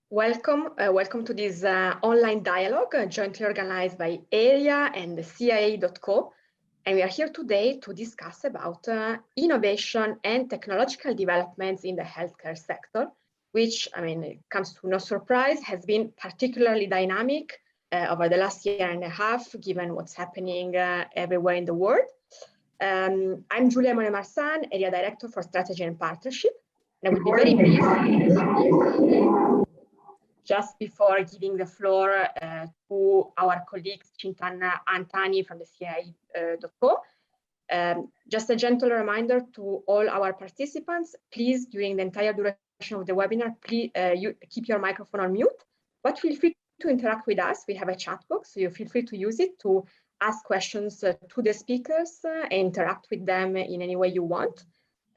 Welcome to this online dialogue jointly organized by ERIA and CIA.co. And we are here today to discuss about innovation and technological developments in the healthcare sector, which, it comes to no surprise, has been particularly dynamic over the last year and a half, given what's happening everywhere in the world. I'm Giulia Monemarsan, Area Director for Strategy and Partnership, and I will be very brief just before giving the floor to our colleagues, Chintan Antani from the CIA.co. Just a gentle reminder to all our participants, please, during the entire duration of the webinar, please you keep your microphone on mute, but feel free to interact with us. We have a chat box, so you feel free to use it to ask questions to the speakers and interact with them in any way you want.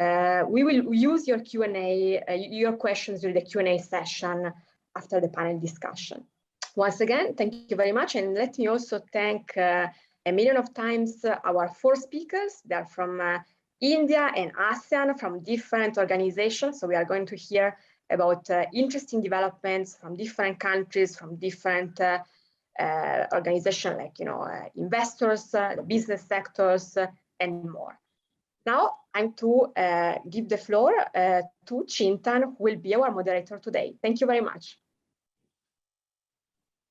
We will use your Q&A, your questions during the Q&A session after the panel discussion. Once again, thank you very much. And let me also thank a million of times our 4 speakers. They're from India and ASEAN, from different organizations. So we are going to hear about interesting developments from different countries, from different organizations like, investors, business sectors, and more. Now I'm to give the floor to Chintan, who will be our moderator today. Thank you very much.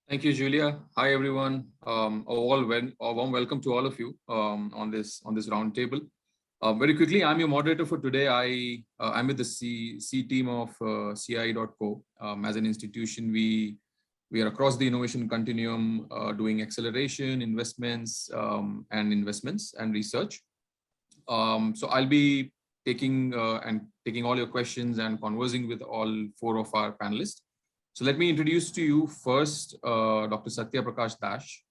Thank you, Julia. Hi, everyone. A warm welcome to all of you on this roundtable. Very quickly, I'm your moderator for today. I'm with the C team of CI.co. As an institution, we are across the innovation continuum, doing acceleration, investments and research. So I'll be taking all your questions and conversing with all 4 of our panelists. So let me introduce to you first Dr. Satya Prakash Dash.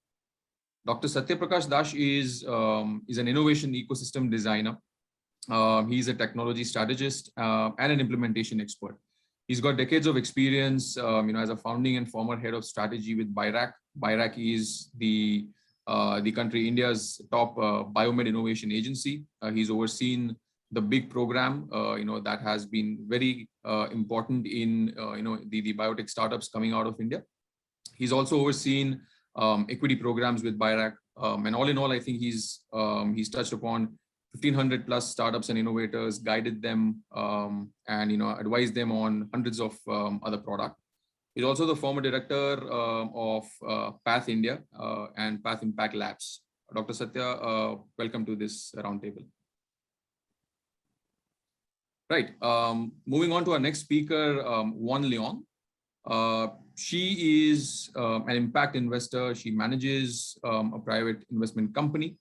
Dr. Satya Prakash Dash is an innovation ecosystem designer. He's a technology strategist and an implementation expert. He's got decades of experience, as a founding and former head of strategy with BIRAC. BIRAC is the country India's top biomed innovation agency. He's overseen the big program, that has been very important in, the biotech startups coming out of India. He's also overseen equity programs with BIRAC. And all in all, I think he's touched upon 1,500 plus startups and innovators, guided them and, advised them on hundreds of other products. He's also the former director of Path India and Path Impact Labs. Dr. Satya, welcome to this roundtable. Right, moving on to our next speaker, Wan Leong. She is an impact investor. She manages a private investment company.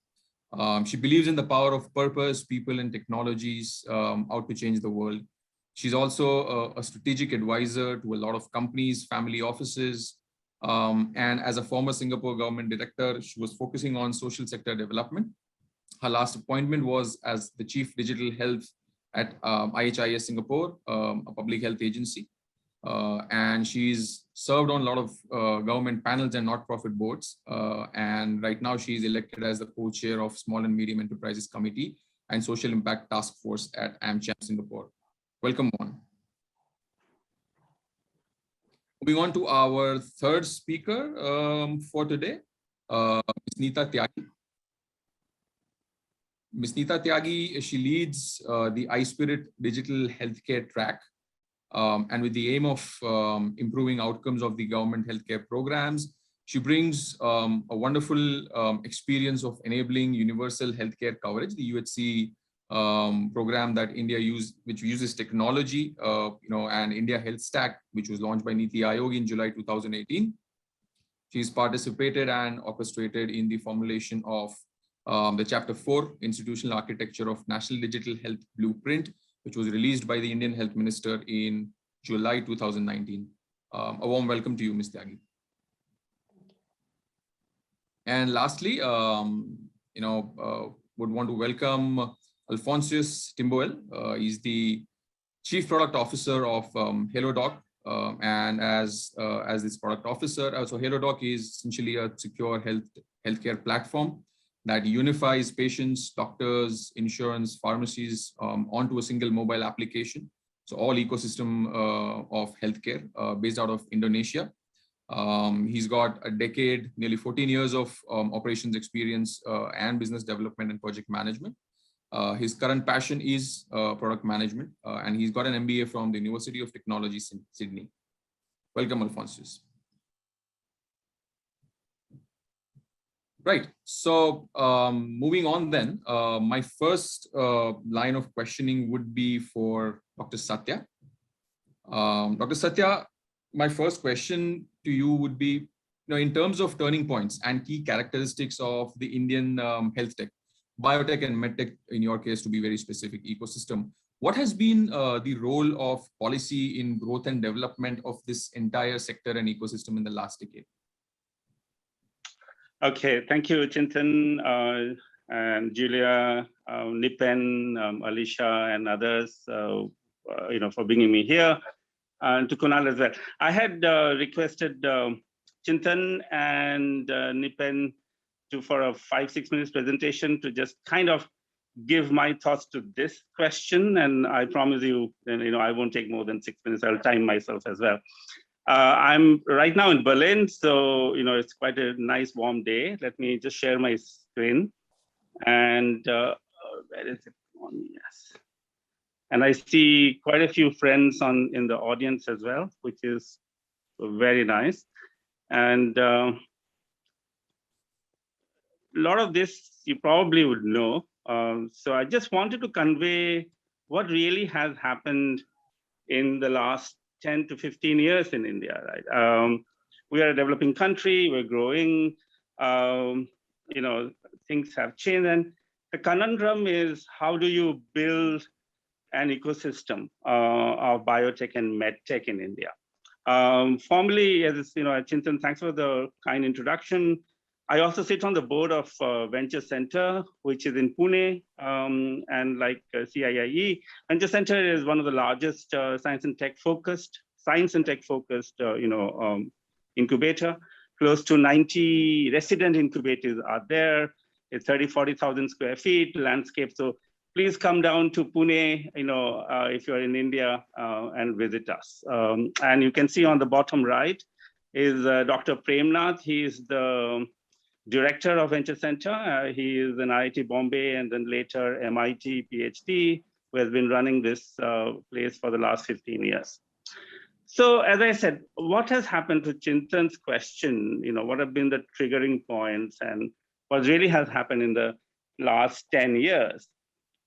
She believes in the power of purpose, people, and technologies out to change the world. She's also a strategic advisor to a lot of companies, family offices, and as a former Singapore government director, she was focusing on social sector development. Her last appointment was as the Chief Digital Health at IHIS Singapore, a public health agency. And she's served on a lot of government panels and not-profit boards. And right now she's elected as the co-chair of Small and Medium Enterprises Committee and Social Impact Task Force at AmCham Singapore. Welcome on. Moving on to our third speaker for today, Ms. Nita Tyagi. Ms. Nita Tyagi, she leads the iSpirit Digital Healthcare Track, and with the aim of improving outcomes of the government healthcare programs. She brings a wonderful experience of enabling universal healthcare coverage, the UHC program that India which uses technology, and India Health Stack, which was launched by Niti Aayog in July 2018. She's participated and orchestrated in the formulation of the Chapter 4 Institutional Architecture of National Digital Health Blueprint, which was released by the Indian Health Minister in July 2019. A warm welcome to you, Ms. Tyagi. And lastly, would want to welcome Alphonsus Timboel. He's the Chief Product Officer of HelloDoc, and as this product officer, so HelloDoc is essentially a secure healthcare platform that unifies patients, doctors, insurance, pharmacies onto a single mobile application. So all ecosystem of healthcare based out of Indonesia. He's got a decade, nearly 14 years of operations experience and business development and project management. His current passion is product management, and he's got an MBA from the University of Technology, Sydney. Welcome, Alphonsus. Right, so moving on then, my first line of questioning would be for Dr. Satya. Dr. Satya, my first question to you would be, in terms of turning points and key characteristics of the Indian health tech, biotech and medtech, in your case, to be very specific, ecosystem, what has been the role of policy in growth and development of this entire sector and ecosystem in the last decade? Okay, thank you, Chintan, and Julia, Nipen, Alicia, and others, for bringing me here, and to Kunal as well. I had requested Chintan and Nipen for a 5-6 minutes presentation to just kind of give my thoughts to this question, and I promise you, I won't take more than 6 minutes. I'll time myself as well. I'm right now in Berlin, so it's quite a nice warm day. Let me just share my screen, and where is it on? Yes, and I see quite a few friends in the audience as well, which is very nice. And a lot of this you probably would know. So I just wanted to convey what really has happened in the last 10 to 15 years in India, right? We are a developing country, we're growing, things have changed. And the conundrum is, how do you build an ecosystem of biotech and medtech in India? Formally, as Chintan, thanks for the kind introduction. I also sit on the board of Venture Center, which is in Pune, and like CIIE, Venture Center is one of the largest science and tech focused incubator. Close to 90 resident incubators are there. It's 40,000 square feet landscape. So please come down to Pune, if you're in India, and visit us. And you can see on the bottom right is Dr. Premnath. He is the director of Venture Center. He is an IIT Bombay and then later MIT PhD, who has been running this place for the last 15 years. So as I said, what has happened to Chintan's question, what have been the triggering points and what really has happened in the last 10 years?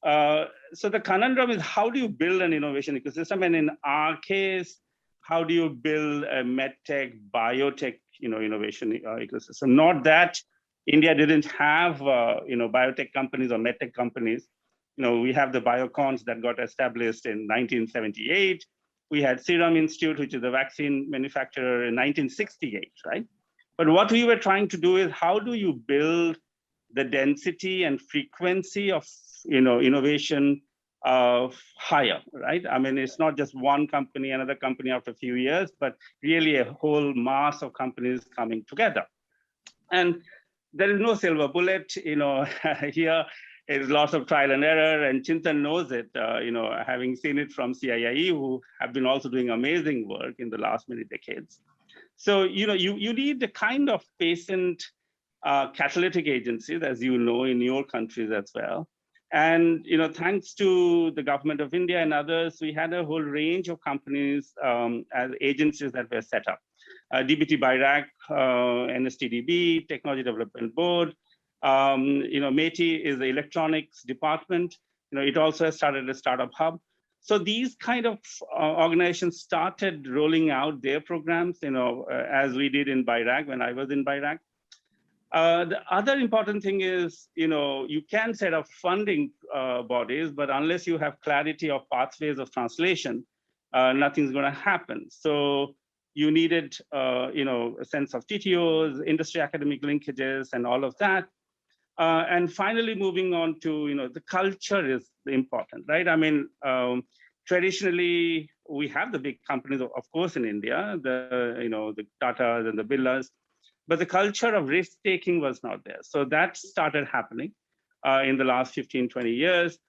So the conundrum is, how do you build an innovation ecosystem? And in our case, how do you build a medtech, biotech, innovation ecosystem? Not that India didn't have, biotech companies or medtech companies. We have the biocons that got established in 1978. We had Serum Institute, which is a vaccine manufacturer, in 1968, right? But what we were trying to do is, how do you build the density and frequency of, innovation higher, right? I mean, it's not just one company, another company after a few years, but really a whole mass of companies coming together. And there is no silver bullet, here is lots of trial and error, and Chintan knows it, having seen it from CIIE, who have been also doing amazing work in the last many decades. So, you need the kind of patient catalytic agencies, as you know, in your countries as well. And, thanks to the government of India and others, we had a whole range of companies as agencies that were set up. DBT BIRAC, NSTDB, Technology Development Board, METI is the electronics department. It also has started a startup hub. So these kind of organizations started rolling out their programs, as we did in BIRAC when I was in BIRAC. The other important thing is, you can set up funding bodies, but unless you have clarity of pathways of translation, nothing's going to happen. So you needed, a sense of TTOs, industry academic linkages, and all of that. And finally, moving on to, the culture is important, right? I mean, traditionally, we have the big companies, of course, in India, the Tatas and the Birlas, but the culture of risk-taking was not there. So that started happening in the last 15, 20 years.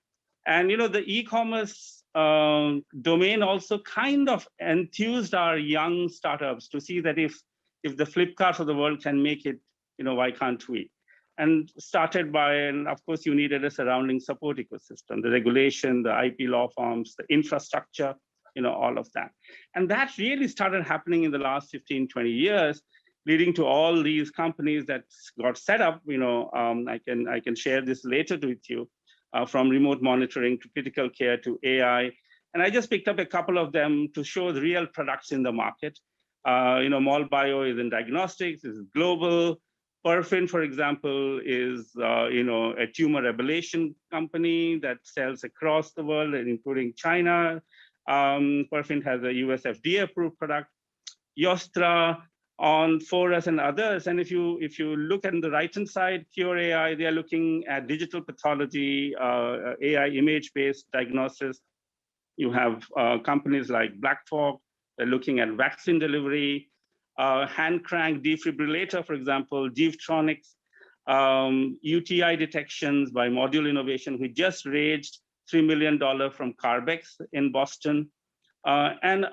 And, the e-commerce domain also kind of enthused our young startups to see that if the Flipkarts of the world can make it, why can't we? And started by, and of course, you needed a surrounding support ecosystem, the regulation, the IP law firms, the infrastructure, all of that. And that really started happening in the last 15, 20 years, leading to all these companies that got set up. I can share this later with you, from remote monitoring to critical care to AI. And I just picked up a couple of them to show the real products in the market. MolBio is in diagnostics, is global. Perfin, for example, is a tumor ablation company that sells across the world, including China. Perfin has a US FDA approved product. Yostra, on Forus and others. And if you look at the right-hand side, Cure AI, they are looking at digital pathology, AI image-based diagnosis. You have companies like Blackfog, they're looking at vaccine delivery, hand crank defibrillator, for example, Jeevtronics, UTI detections by Module Innovation, who just raised $3 million from Carbex in Boston. And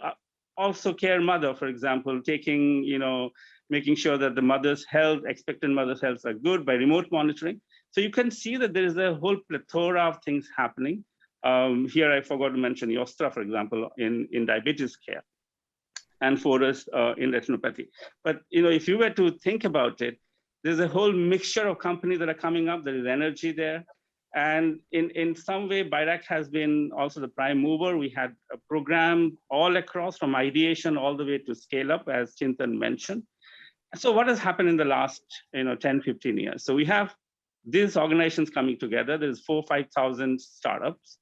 also Care Mother, for example, making sure that the mother's health, expectant mother's health are good by remote monitoring. So you can see that there is a whole plethora of things happening. Here I forgot to mention Yostra, for example, in diabetes care, and Forus in retinopathy. But if you were to think about it, there's a whole mixture of companies that are coming up. There is energy there. And in some way, Biotech has been also the prime mover. We had a program all across from ideation all the way to scale up, as Chintan mentioned. So what has happened in the last 10, 15 years? So we have these organizations coming together. There's 4,000-5,000 startups.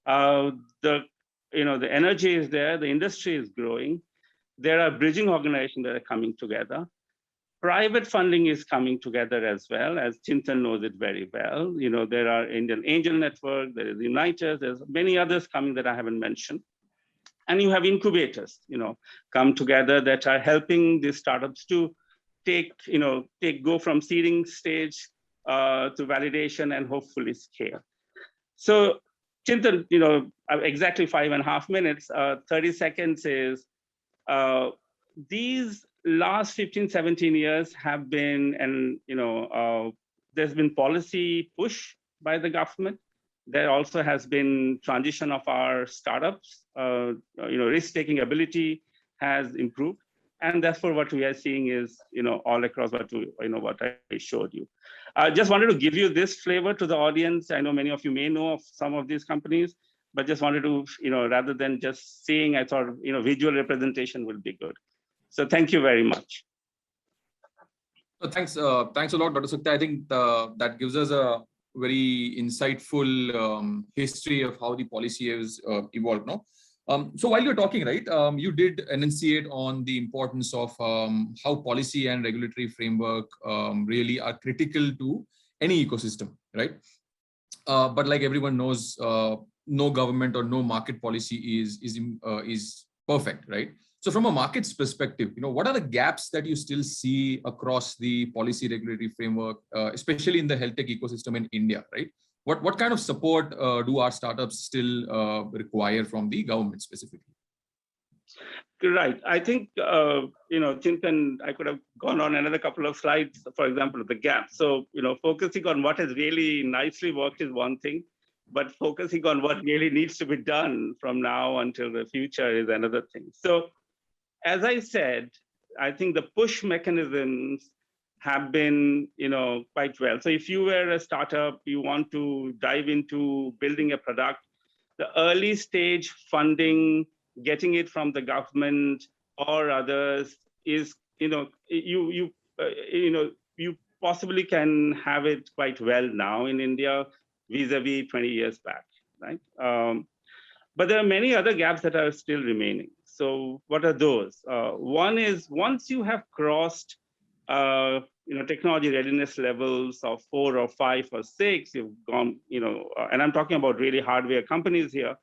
The energy is there. The industry is growing. There are bridging organizations that are coming together. Private funding is coming together as well, as Chintan knows it very well. There are Indian Angel Network, there is Uniters, there's many others coming that I haven't mentioned. And you have incubators, come together that are helping these startups to go from seeding stage to validation and hopefully scale. So Chintan, exactly 5.5 minutes, 30 seconds is, these last 15, 17 years have been, and there's been policy push by the government. There also has been transition of our startups. Risk-taking ability has improved, and therefore what we are seeing is, all across what I showed you. I just wanted to give you this flavor to the audience. I know many of you may know of some of these companies, but just wanted to, rather than just seeing, I thought, visual representation would be good. So thank you very much. Thanks a lot, Dr. Sukta. I think that gives us a very insightful history of how the policy has evolved now. So while you're talking, right, you did enunciate on the importance of how policy and regulatory framework really are critical to any ecosystem, right? But like everyone knows, no government or no market policy is perfect, right? So from a market's perspective, what are the gaps that you still see across the policy regulatory framework, especially in the health tech ecosystem in India, right? What kind of support do our startups still require from the government specifically? Right. I think, Chintan, I could have gone on another couple of slides, for example, the gap. So, focusing on what has really nicely worked is one thing, but focusing on what really needs to be done from now until the future is another thing. So, as I said, I think the push mechanisms have been, quite well. So if you were a startup, you want to dive into building a product, the early stage funding, getting it from the government or others is, you possibly can have it quite well now in India vis-a-vis 20 years back, right? But there are many other gaps that are still remaining. So what are those? One is once you have crossed, technology readiness levels of 4 or 5 or 6, you've gone, and I'm talking about really hardware companies here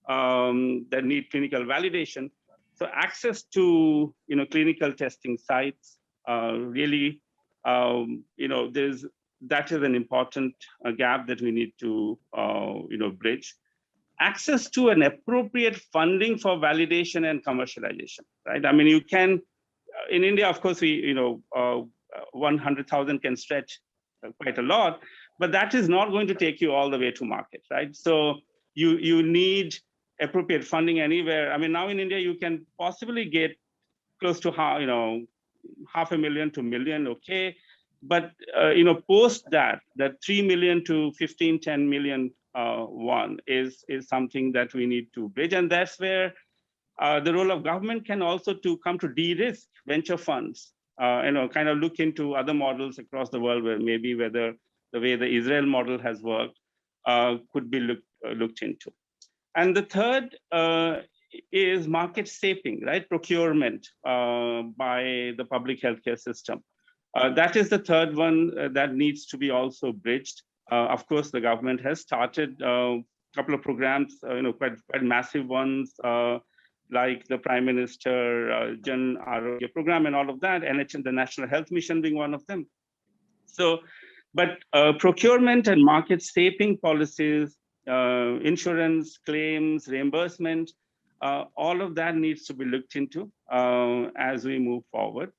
that need clinical validation. So access to, clinical testing sites, really, that is an important gap that we need to, bridge. access to an appropriate funding for validation and commercialization, right? I mean, you can, in India, of course, 100,000 can stretch quite a lot, but that is not going to take you all the way to market, right? So you need appropriate funding anywhere. I mean, now in India, you can possibly get close to $500,000 to $1 million, okay. But post that 3 million to 15, 10 million one is something that we need to bridge, and that's where the role of government can also to come to de-risk venture funds. Kind of look into other models across the world where maybe whether the way the Israel model has worked could be looked into. And the third is market shaping, right? Procurement by the public healthcare system. That is the third one that needs to be also bridged. Of course, the government has started a couple of programs, quite massive ones, like the Prime Minister Jan Arogya program and all of that, and the National Health Mission being one of them. So, but procurement and market shaping policies, insurance, claims, reimbursement, all of that needs to be looked into as we move forward.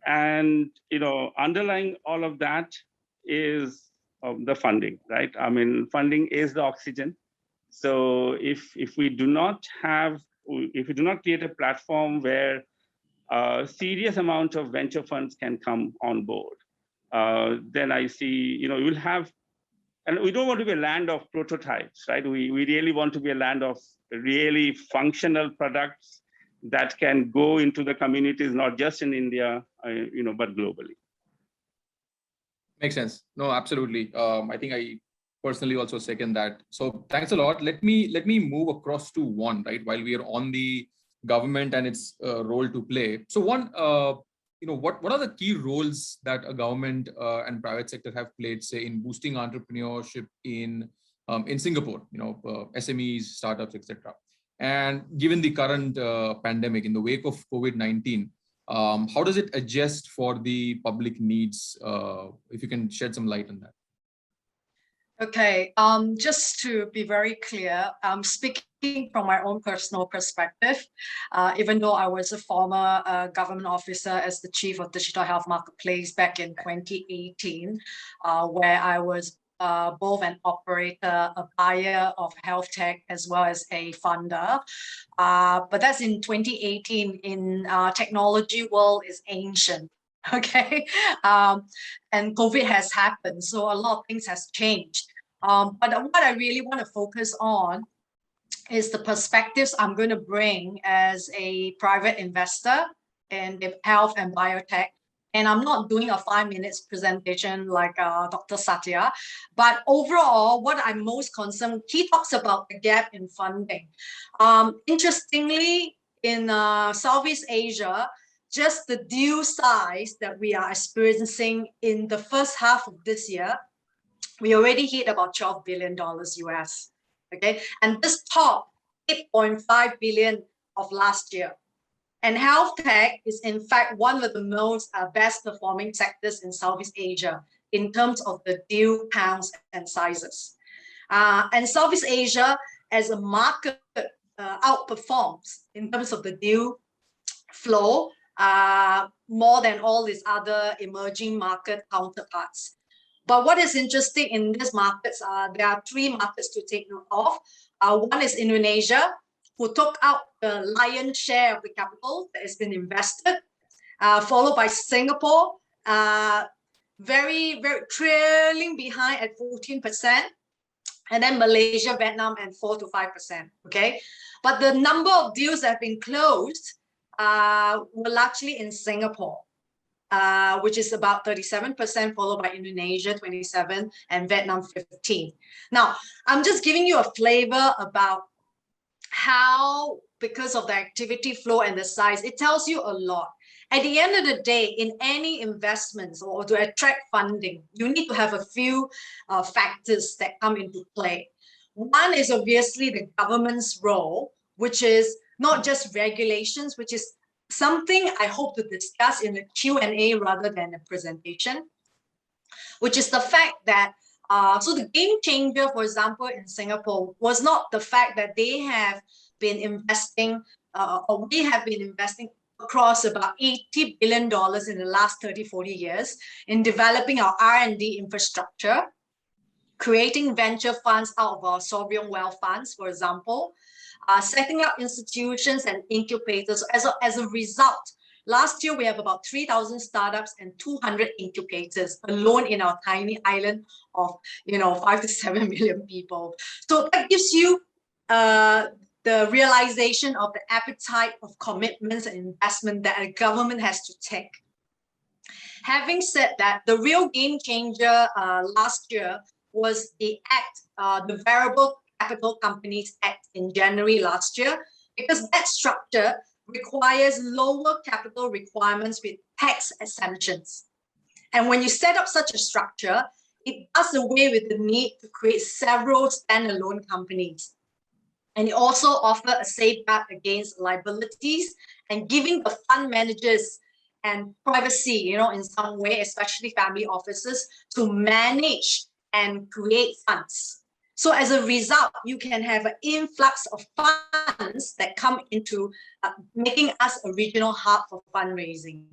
And underlying all of that is the funding, right? I mean, funding is the oxygen. So if we do not create a platform where a serious amount of venture funds can come on board, then I see, you'll have, and we don't want to be a land of prototypes, right? We really want to be a land of really functional products that can go into the communities, not just in India, but globally. Makes sense. No, absolutely. I think I personally also second that. So thanks a lot. Let me move across to one, right? While we are on the government and its role to play. So one, what are the key roles that a government and private sector have played, say, in boosting entrepreneurship in Singapore? SMEs, startups, etc. And given the current pandemic, in the wake of COVID-19, how does it adjust for the public needs? If you can shed some light on that. Okay, just to be very clear, I'm speaking from my own personal perspective, even though I was a former government officer as the Chief of Digital Health Marketplace back in 2018, where I was both an operator, a buyer of Healthtech, as well as a funder. But that's in 2018. In technology world is ancient. Okay, and COVID has happened, so a lot of things has changed. But what I really want to focus on is the perspectives I'm going to bring as a private investor in health and biotech. And I'm not doing a 5 minutes presentation like Dr. Satya, but overall, what I'm most concerned, he talks about the gap in funding. Interestingly, in Southeast Asia, just the deal size that we are experiencing in the first half of this year, we already hit about $12 billion US, okay? And this top 8.5 billion of last year. And health tech is in fact one of the most best performing sectors in Southeast Asia in terms of the deal counts and sizes. And Southeast Asia as a market outperforms in terms of the deal flow more than all these other emerging market counterparts. But what is interesting in these markets, there are 3 markets to take note of. One is Indonesia, who took out the lion's share of the capital that has been invested, followed by Singapore, very, very trailing behind at 14%, and then Malaysia, Vietnam, and 4 to 5%, okay? But the number of deals that have been closed were largely in Singapore, which is about 37%, followed by Indonesia, 27%, and Vietnam, 15%. Now, I'm just giving you a flavor about how, because of the activity flow and the size, it tells you a lot. At the end of the day, in any investments or to attract funding, you need to have a few factors that come into play. One is obviously the government's role, which is not just regulations, which is something I hope to discuss in a Q&A rather than a presentation, which is the fact that So the game changer, for example, in Singapore was not the fact that they have been investing, or we have been investing across about $80 billion in the last 30, 40 years in developing our R&D infrastructure, creating venture funds out of our sovereign wealth funds, for example, setting up institutions and incubators. As a result, last year we have about 3,000 startups and 200 incubators alone in our tiny island of 5 to 7 million people. So that gives you the realization of the appetite of commitments and investment that a government has to take. Having said that, the real game changer last year was the Act, the Variable Capital Companies Act in January last year, because that structure requires lower capital requirements with tax exemptions. And when you set up such a structure, it does away with the need to create several standalone companies. And it also offers a safeguard against liabilities and giving the fund managers and privacy, in some way, especially family offices, to manage and create funds. So as a result, you can have an influx of funds that come into making us a regional hub for fundraising.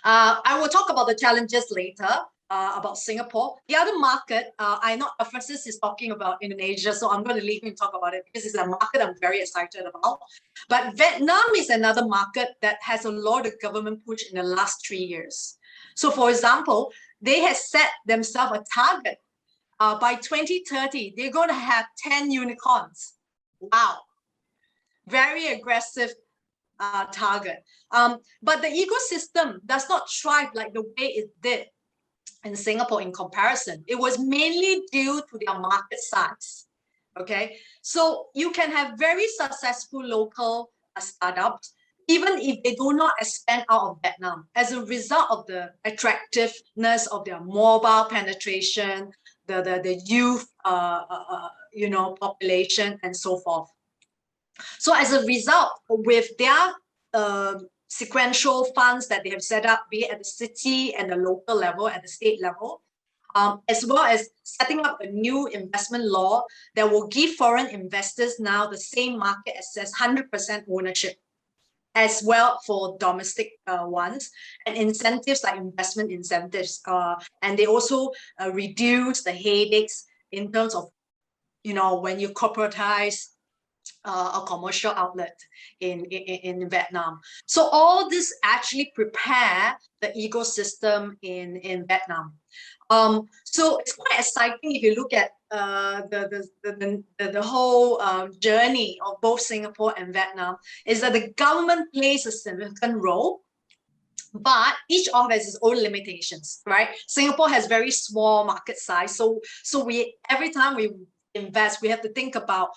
I will talk about the challenges later, about Singapore. The other market, I know Francis is talking about Indonesia, so I'm going to leave him to talk about it because it's a market I'm very excited about. But Vietnam is another market that has a lot of government push in the last 3 years. So for example, they have set themselves a target. By 2030, they're going to have 10 unicorns. Wow. Very aggressive target. But the ecosystem does not thrive like the way it did in Singapore in comparison. It was mainly due to their market size. Okay, so you can have very successful local startups, even if they do not expand out of Vietnam, as a result of the attractiveness of their mobile penetration, the youth population, and so forth. So as a result, with their sequential funds that they have set up, be it at the city and the local level, at the state level, as well as setting up a new investment law that will give foreign investors now the same market access, 100% ownership, as well for domestic ones, and incentives like investment incentives. And they also reduce the headaches in terms of, when you corporatize a commercial outlet in Vietnam. So all this actually prepare the ecosystem in Vietnam. So it's quite exciting if you look at the whole journey of both Singapore and Vietnam, is that the government plays a significant role, but each of has its own limitations, right? Singapore has very small market size, so we every time we invest, we have to think about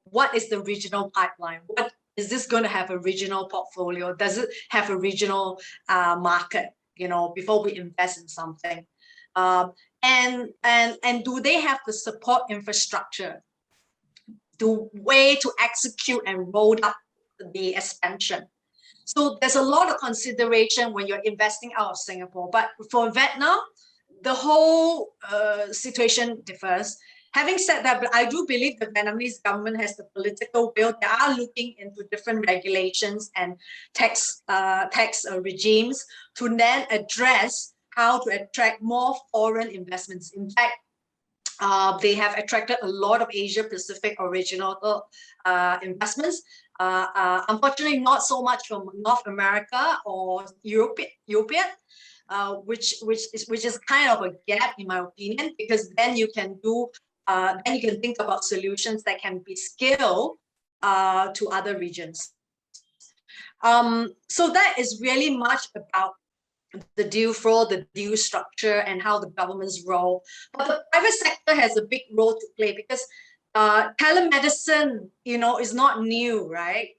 what is the regional pipeline. What is this going to have a regional portfolio? Does it have a regional market? Before we invest in something. And do they have the support infrastructure, the way to execute and roll up the expansion? So there's a lot of consideration when you're investing out of Singapore. But for Vietnam, the whole situation differs. Having said that, but I do believe the Vietnamese government has the political will. They are looking into different regulations and tax regimes to then address how to attract more foreign investments. In fact, they have attracted a lot of Asia-Pacific original investments. Unfortunately, not so much from North America or European, which is kind of a gap in my opinion, because then you can think about solutions that can be scaled to other regions. So that is really much about the deal flow, the deal structure, and how the government's role. But the private sector has a big role to play, because telemedicine, is not new, right?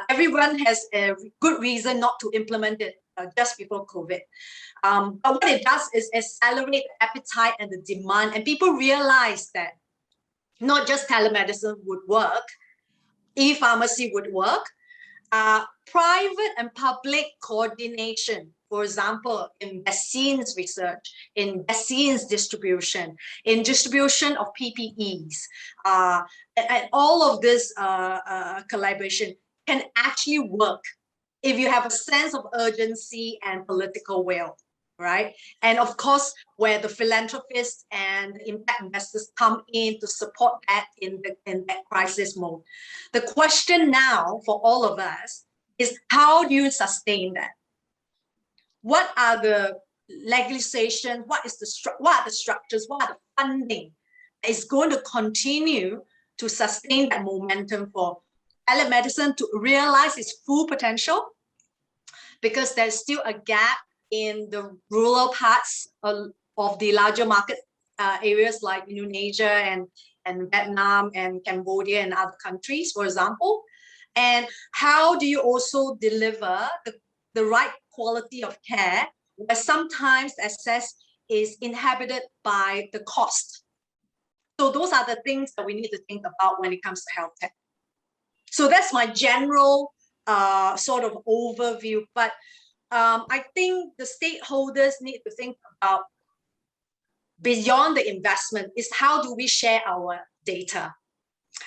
Everyone has a good reason not to implement it just before COVID. But what it does is accelerate the appetite and the demand, and people realize that not just telemedicine would work, e-pharmacy would work. Private and public coordination for example, in vaccines research, in vaccines distribution, in distribution of PPEs, and all of this collaboration can actually work if you have a sense of urgency and political will, right? And of course, where the philanthropists and impact investors come in to support that in that crisis mode. The question now for all of us is, how do you sustain that? What are the legislation? What are the structures? What are the funding that is going to continue to sustain that momentum for telemedicine to realize its full potential? Because there's still a gap in the rural parts of the larger market areas like Indonesia and Vietnam and Cambodia and other countries, for example. And how do you also deliver the right quality of care, where sometimes access is inhibited by the cost? So those are the things that we need to think about when it comes to health tech. So that's my general sort of overview. But I think the stakeholders need to think about, beyond the investment, is how do we share our data?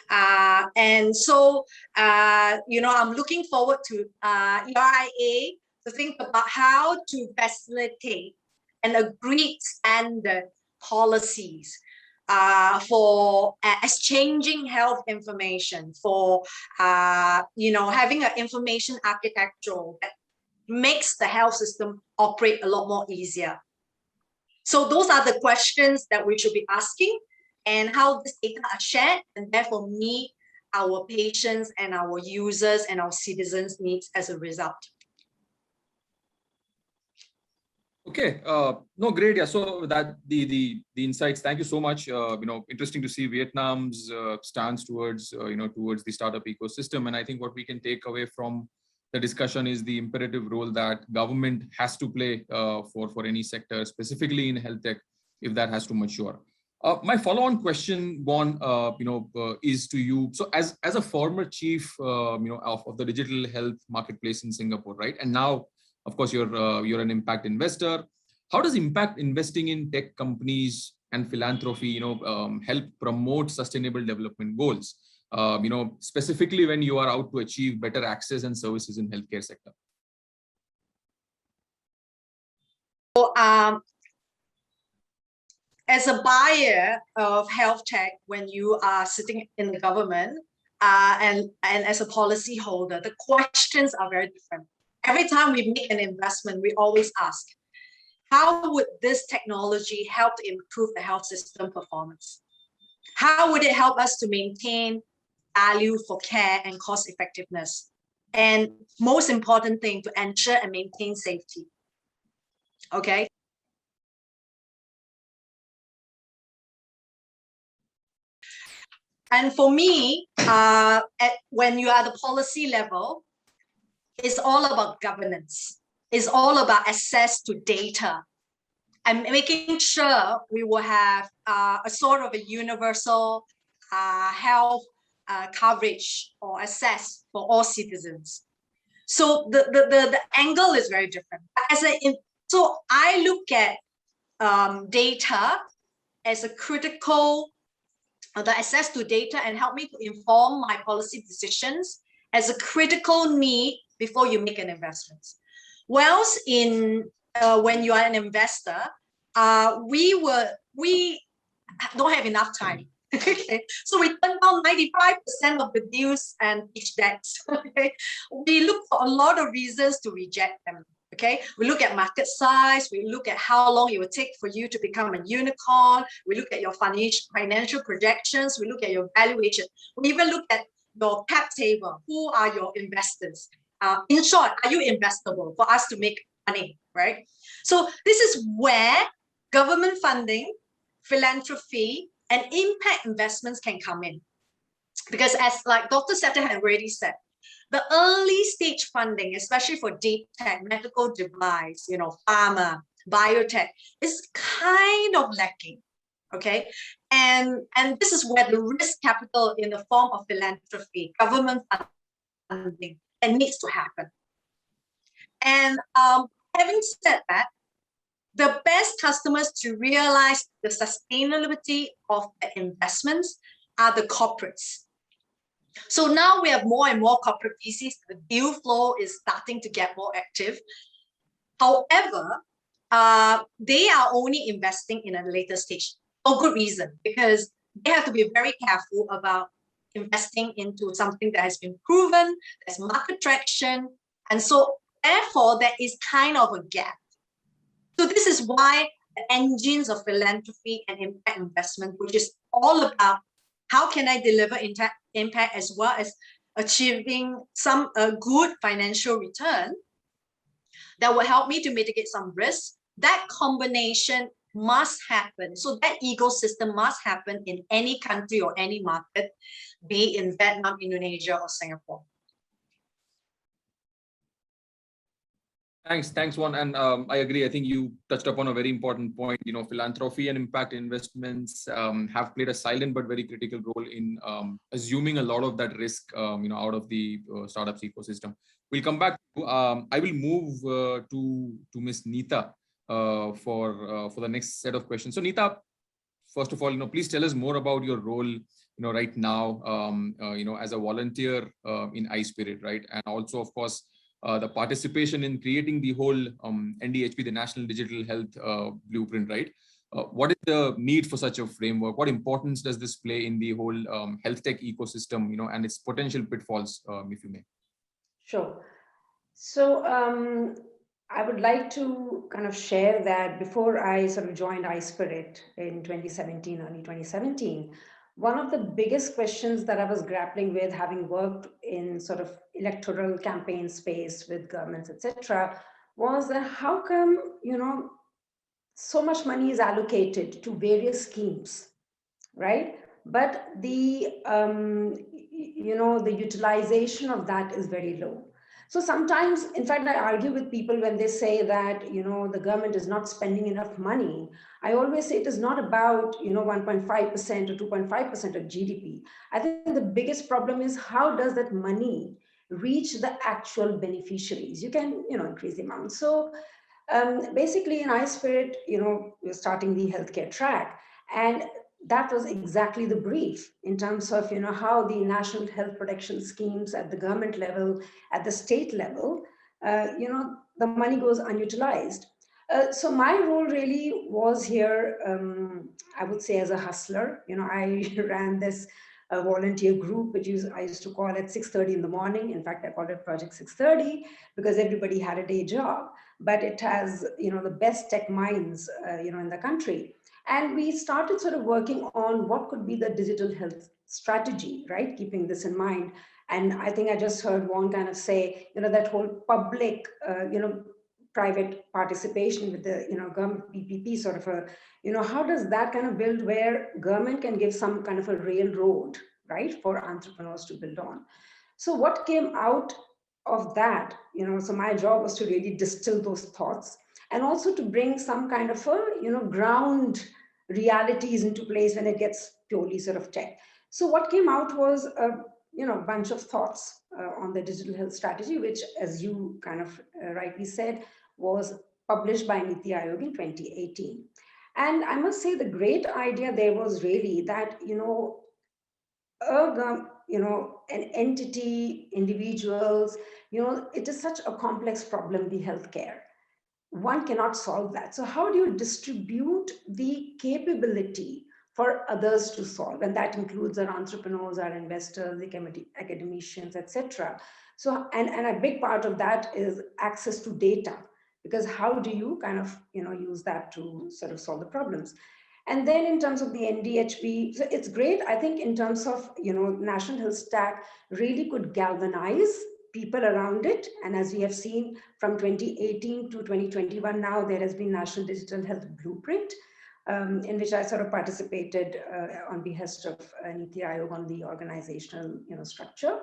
And so, I'm looking forward to ERIA to think about how to facilitate and agreed standard policies for exchanging health information, for having an information architecture that makes the health system operate a lot more easier. So those are the questions that we should be asking, and how this data are shared and therefore meet our patients and our users and our citizens' needs as a result. Okay, no, great. Yeah, so that the insights. Thank you so much. Interesting to see Vietnam's stance towards towards the startup ecosystem, and I think what we can take away from the discussion is the imperative role that government has to play for any sector, specifically in health tech, if that has to mature. My follow-on question, Bon, is to you. So, as a former chief, of the digital health marketplace in Singapore, right, and now, of course, you're an impact investor. How does impact investing in tech companies and philanthropy, help promote sustainable development goals? Specifically when you are out to achieve better access and services in healthcare sector. So, as a buyer of health tech, when you are sitting in the government and as a policy holder, the questions are very different. Every time we make an investment, we always ask, how would this technology help to improve the health system performance? How would it help us to maintain value for care and cost effectiveness? And most important thing, to ensure and maintain safety. Okay. And for me, when you are at the policy level, it's all about governance. It's all about access to data and making sure we will have a sort of a universal health coverage or access for all citizens. So the angle is very different. So I look at data as a critical, the access to data and help me to inform my policy decisions as a critical need before you make an investment. Whilst when you are an investor, we don't have enough time. Okay, so we turn down 95% of the deals and pitch decks. Okay, we look for a lot of reasons to reject them. Okay, we look at market size, we look at how long it will take for you to become a unicorn, we look at your financial projections, we look at your valuation, we even look at your cap table. Who are your investors? In short, are you investable for us to make money, right? So this is where government funding, philanthropy, and impact investments can come in. Because as like Dr. Setter had already said, the early stage funding, especially for deep tech, medical device, pharma, biotech, is kind of lacking, okay? And this is where the risk capital in the form of philanthropy, government funding, it needs to happen. And Having said that, the best customers to realize the sustainability of the investments are the corporates. So now we have more and more corporate VCs. The deal flow is starting to get more active. However, they are only investing in a later stage for good reason, because they have to be very careful about investing into something that has been proven, there's market traction. And so therefore, there is kind of a gap. So this is why the engines of philanthropy and impact investment, which is all about how can I deliver impact as well as achieving some good financial return that will help me to mitigate some risk. That combination must happen. So that ecosystem must happen in any country or any market, be it in Vietnam, Indonesia, or Singapore. Thanks, Juan. And I agree. I think you touched upon a very important point. You know, philanthropy and impact investments have played a silent but very critical role in assuming a lot of that risk, out of the startups ecosystem. We'll come back to, I will move to Ms. Neeta for the next set of questions. So Neeta, first of all, please tell us more about your role, right now, as a volunteer in iSpirit, right? And also, of course, the participation in creating the whole NDHP, the National Digital Health Blueprint, right? What is the need for such a framework? What importance does this play in the whole health tech ecosystem, and its potential pitfalls, if you may? Sure. So I would like to kind of share that before I sort of joined iSpirit in 2017, early 2017, one of the biggest questions that I was grappling with, having worked in sort of electoral campaign space with governments, etc., was that how come, so much money is allocated to various schemes, right? But the, the utilization of that is very low. So sometimes, in fact, I argue with people when they say that, the government is not spending enough money. I always say it is not about, 1.5% or 2.5% of GDP. I think the biggest problem is how does that money reach the actual beneficiaries? You can, increase the amount. So basically in iSpirit, we're starting the healthcare track, and that was exactly the brief in terms of, how the national health protection schemes at the government level, at the state level, the money goes unutilized. So my role really was here, I would say, as a hustler. I ran this volunteer group, which I used to call at 6:30 in the morning. In fact, I called it Project 6:30 because everybody had a day job, but it has, the best tech minds, in the country. And we started sort of working on what could be the digital health strategy, right? Keeping this in mind. And I think I just heard Juan kind of say, that whole public, private participation with the, government PPP sort of a, how does that kind of build where government can give some kind of a railroad, right, for entrepreneurs to build on. So what came out of that, so my job was to really distill those thoughts and also to bring some kind of a, ground realities into place when it gets purely sort of tech. So what came out was a, bunch of thoughts on the digital health strategy, which, as you kind of rightly said, was published by Niti Aayog in 2018. And I must say the great idea there was really that, an entity, individuals, it is such a complex problem, the healthcare. One cannot solve that. So how do you distribute the capability for others to solve? And that includes our entrepreneurs, our investors, the academicians, etc. So, and a big part of that is access to data, because how do you kind of, use that to sort of solve the problems? And then in terms of the NDHP, so it's great. I think in terms of, National Health Stack really could galvanize people around it. And as we have seen from 2018 to 2021, now there has been National Digital Health Blueprint, in which I sort of participated on behest of Niti Aayog on the organizational structure.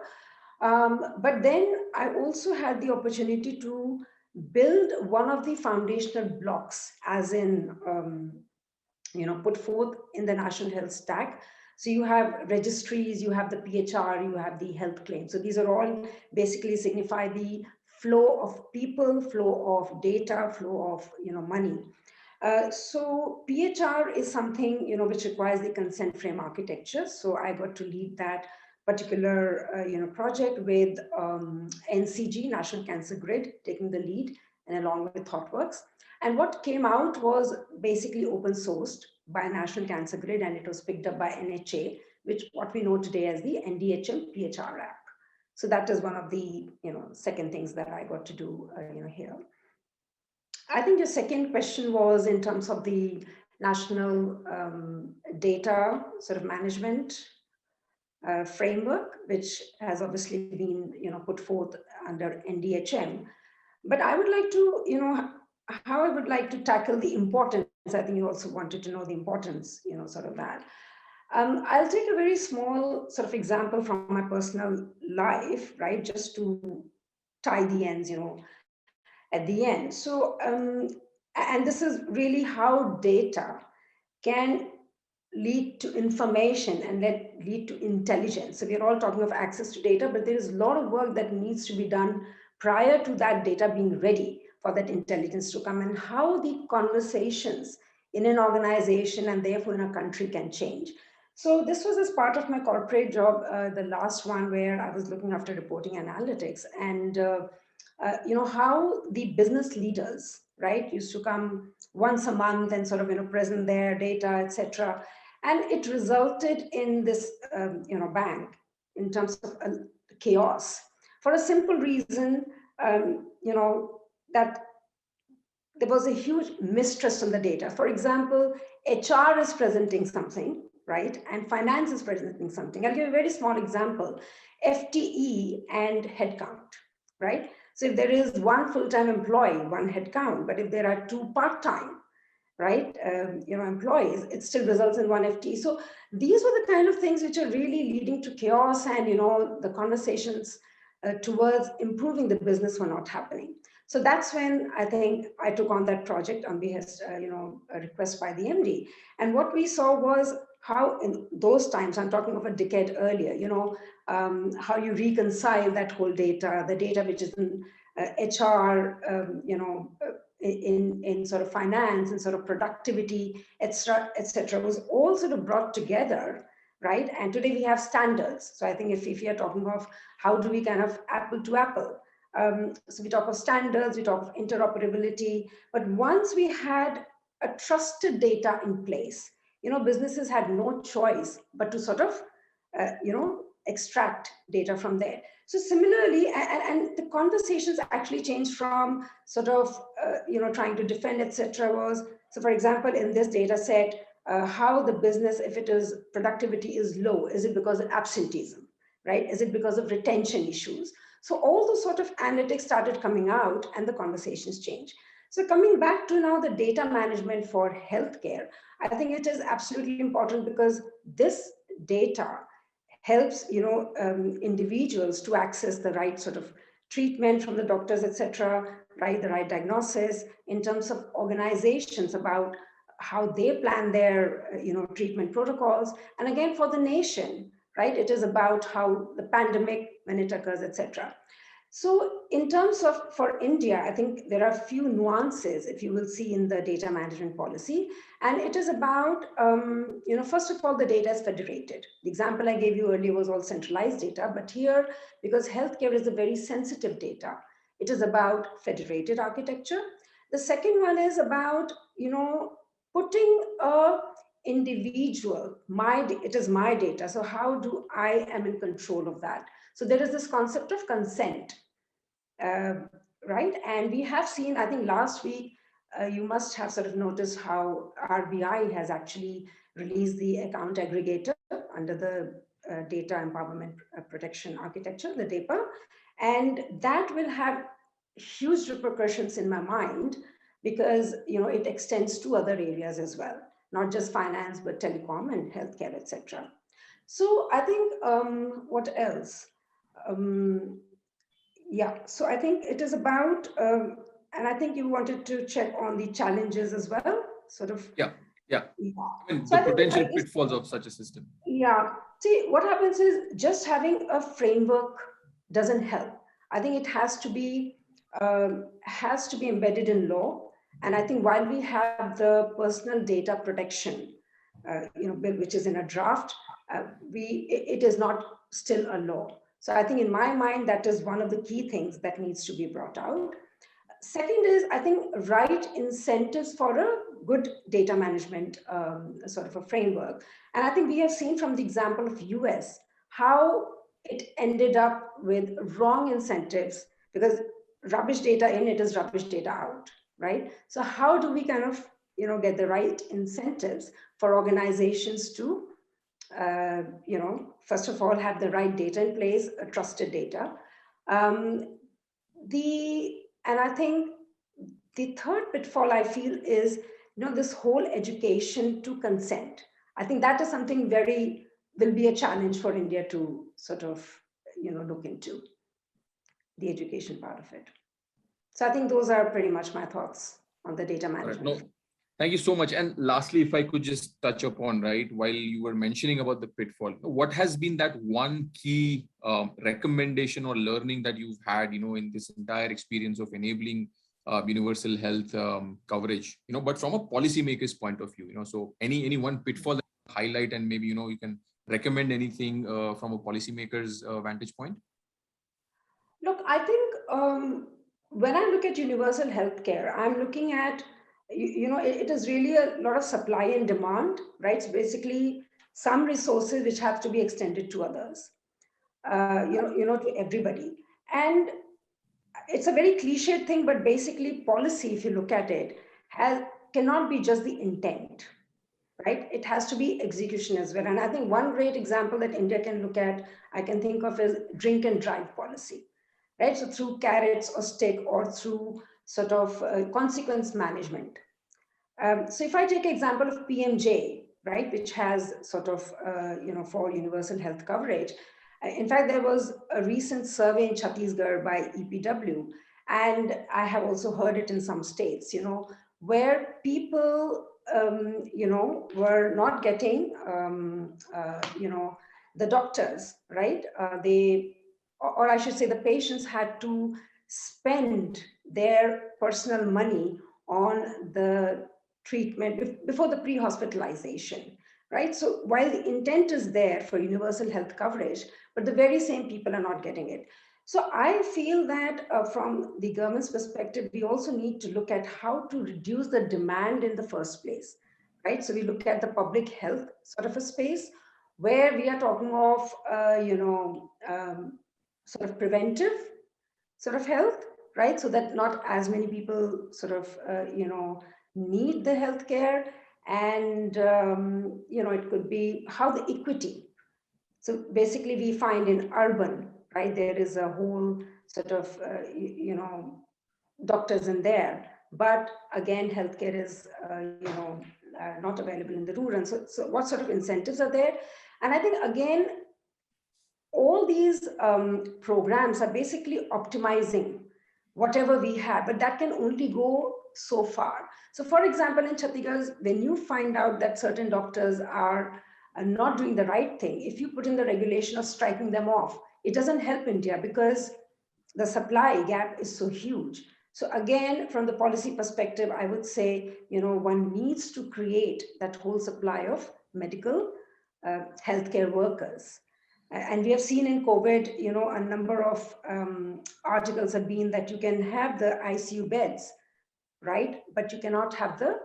But then I also had the opportunity to build one of the foundational blocks, as in, put forth in the National Health Stack. So you have registries, you have the PHR, you have the health claims. So these are all basically signify the flow of people, flow of data, flow of money. So PHR is something which requires the consent frame architecture. So I got to lead that particular project with NCG, National Cancer Grid, taking the lead, and along with ThoughtWorks. And what came out was basically open sourced by National Cancer Grid, and it was picked up by NHA, which what we know today as the NDHM PHR app. So that is one of the second things that I got to do here. I think the second question was in terms of the national data sort of management framework, which has obviously been put forth under NDHM. But I would like to, how I would like to tackle the importance. I think you also wanted to know the importance, sort of that. I'll take a very small sort of example from my personal life, right, just to tie the ends, at the end. So, and this is really how data can lead to information and lead to intelligence. So we're all talking of access to data, but there is a lot of work that needs to be done prior to that data being ready for that intelligence to come, and how the conversations in an organization and therefore in a country can change. So this was as part of my corporate job, the last one, where I was looking after reporting analytics, and how the business leaders, right, used to come once a month and sort of present their data, etc. And it resulted in this bank in terms of chaos, for a simple reason, that there was a huge mistrust on the data. For example, HR is presenting something, right? And finance is presenting something. I'll give a very small example, FTE and headcount, right? So if there is one full-time employee, one headcount, but if there are two part-time, right, employees, it still results in one FTE. So these were the kind of things which are really leading to chaos, and the conversations towards improving the business were not happening. So that's when I think I took on that project on behest, a request by the MD. And what we saw was how in those times, I'm talking of a decade earlier, how you reconcile that whole data, the data which is in HR, in sort of finance and sort of productivity, etc., was all sort of brought together, right? And today we have standards. So I think if you're talking of how do we kind of apple to apple, so we talk of standards, we talk of interoperability, but once we had a trusted data in place, businesses had no choice but to sort of, extract data from there. So similarly, and the conversations actually changed from sort of, trying to defend, etc. was, so for example, in this data set, how the business, if it is productivity is low, is it because of absenteeism, right? Is it because of retention issues? So all those sort of analytics started coming out and the conversations changed. So coming back to now the data management for healthcare, I think it is absolutely important because this data helps individuals to access the right sort of treatment from the doctors, etc., right, the right diagnosis, in terms of organizations about how they plan their treatment protocols, and again for the nation, right, it is about how the pandemic, when it occurs, etc. So in terms of, for India, I think there are a few nuances, if you will see in the data management policy. And it is about, first of all, the data is federated. The example I gave you earlier was all centralized data, but here, because healthcare is a very sensitive data, it is about federated architecture. The second one is about, putting a individual, it is my data. So how do I am in control of that? So there is this concept of consent, right? And we have seen, I think last week, you must have sort of noticed how RBI has actually released the account aggregator under the Data Empowerment Protection Architecture, the DEPA. And that will have huge repercussions in my mind because, it extends to other areas as well, not just finance, but telecom and healthcare, etc. So I think, what else? Yeah, so I think it is about, and I think you wanted to check on the challenges as well, sort of. Yeah. I mean, so the potential pitfalls of such a system. Yeah, see, what happens is just having a framework doesn't help. I think it has to be has to be embedded in law. And I think while we have the personal data protection, bill, which is in a draft, it is not still a law. So I think in my mind, that is one of the key things that needs to be brought out. Second is, I think, right incentives for a good data management sort of a framework. And I think we have seen from the example of US, how it ended up with wrong incentives, because rubbish data in, it is rubbish data out, right? So how do we kind of, get the right incentives for organizations to, first of all, have the right data in place, trusted data. And I think the third pitfall I feel is, this whole education to consent. I think that is something will be a challenge for India to sort of, look into the education part of it. So I think those are pretty much my thoughts on the data management. No, thank you so much. And lastly, if I could just touch upon, right, while you were mentioning about the pitfall, what has been that one key recommendation or learning that you've had, in this entire experience of enabling universal health coverage, but from a policymaker's point of view, so any one pitfall that you highlight, and maybe, you can recommend anything from a policymaker's vantage point? Look, I think when I look at universal healthcare, I'm looking at, it is really a lot of supply and demand, right? So basically some resources which have to be extended to others, to everybody. And it's a very cliched thing, but basically policy, if you look at it, cannot be just the intent, right? It has to be execution as well. And I think one great example that India can look at, I can think of, is drink and drive policy, right? So through carrots or stick, or through sort of consequence management. So if I take example of PMJ, right, which has sort of, for universal health coverage. In fact, there was a recent survey in Chhattisgarh by EPW, and I have also heard it in some states, where people, were not getting, the doctors, right? Or I should say the patients had to spend their personal money on the treatment before the pre-hospitalization, right? So while the intent is there for universal health coverage, but the very same people are not getting it. So I feel that from the government's perspective, we also need to look at how to reduce the demand in the first place, right? So we look at the public health sort of a space where we are talking of, sort of preventive sort of health, right? So that not as many people sort of, need the healthcare, and, it could be how the equity. So basically we find in urban, right, there is a whole sort of, doctors in there, but again, healthcare is, not available in the rural. So what sort of incentives are there? And I think, again, all these programs are basically optimizing whatever we have, but that can only go so far. So for example, in Chhattisgarh, when you find out that certain doctors are not doing the right thing, if you put in the regulation of striking them off, it doesn't help India because the supply gap is so huge. So again, from the policy perspective, I would say, one needs to create that whole supply of medical healthcare workers. And we have seen in COVID, a number of articles have been that you can have the ICU beds, right? But you cannot have the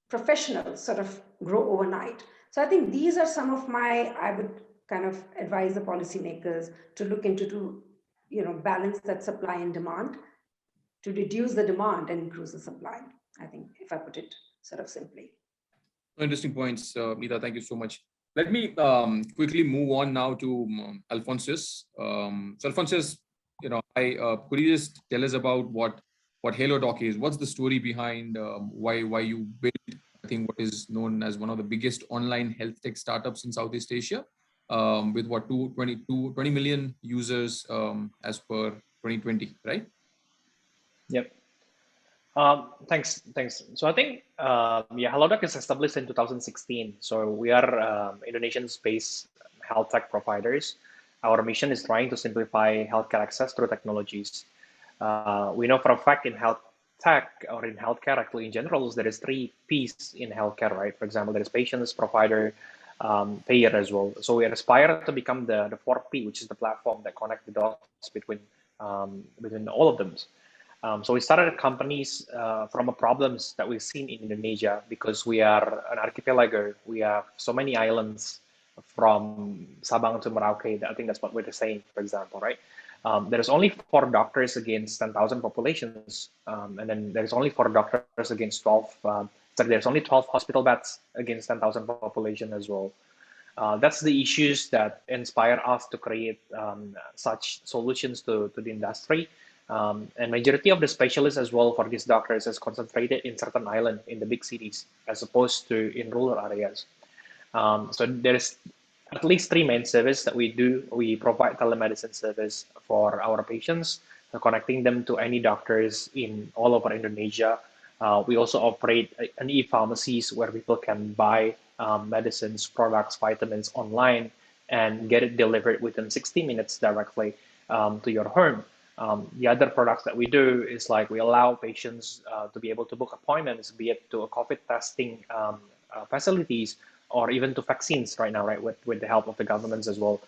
professionals sort of grow overnight. So I think these are some of I would kind of advise the policymakers to look into, to, balance that supply and demand, to reduce the demand and increase the supply. I think, if I put it sort of simply. Interesting points, Neeta. Thank you so much. Let me quickly move on now to Alphonsus. So Alphonsus, could you just tell us about what HaloDoc is? What's the story behind why you built, I think, what is known as one of the biggest online health tech startups in Southeast Asia, with what 20 million users as per 2020, right? Yep. Thanks. So I think, HaloDoc is established in 2016. So we are Indonesian-based health tech providers. our mission is trying to simplify healthcare access through technologies. We know for a fact in health tech or in healthcare actually in general, there is 3 P's in healthcare, right? For example, there is patients, provider, payer as well. So we aspire to become the 4th P, which is the platform that connects the dots between all of them. So we started companies from problems that we've seen in Indonesia because we are an archipelago. We have so many islands from Sabang to Merauke. I think that's what we're saying, for example, right? There's only 4 doctors against 10,000 populations, and then there's only 4 doctors against 12. There's only 12 hospital beds against 10,000 population as well. That's the issues that inspire us to create such solutions to the industry. And majority of the specialists as well for these doctors is concentrated in certain island in the big cities as opposed to in rural areas. So there's at least 3 main services that we do. We provide telemedicine service for our patients, connecting them to any doctors in all over Indonesia. We also operate an e-pharmacies where people can buy medicines, products, vitamins online and get it delivered within 60 minutes directly to your home. The other products that we do is like we allow patients to be able to book appointments, be it to a COVID testing facilities or even to vaccines right now, right, with the help of the governments as well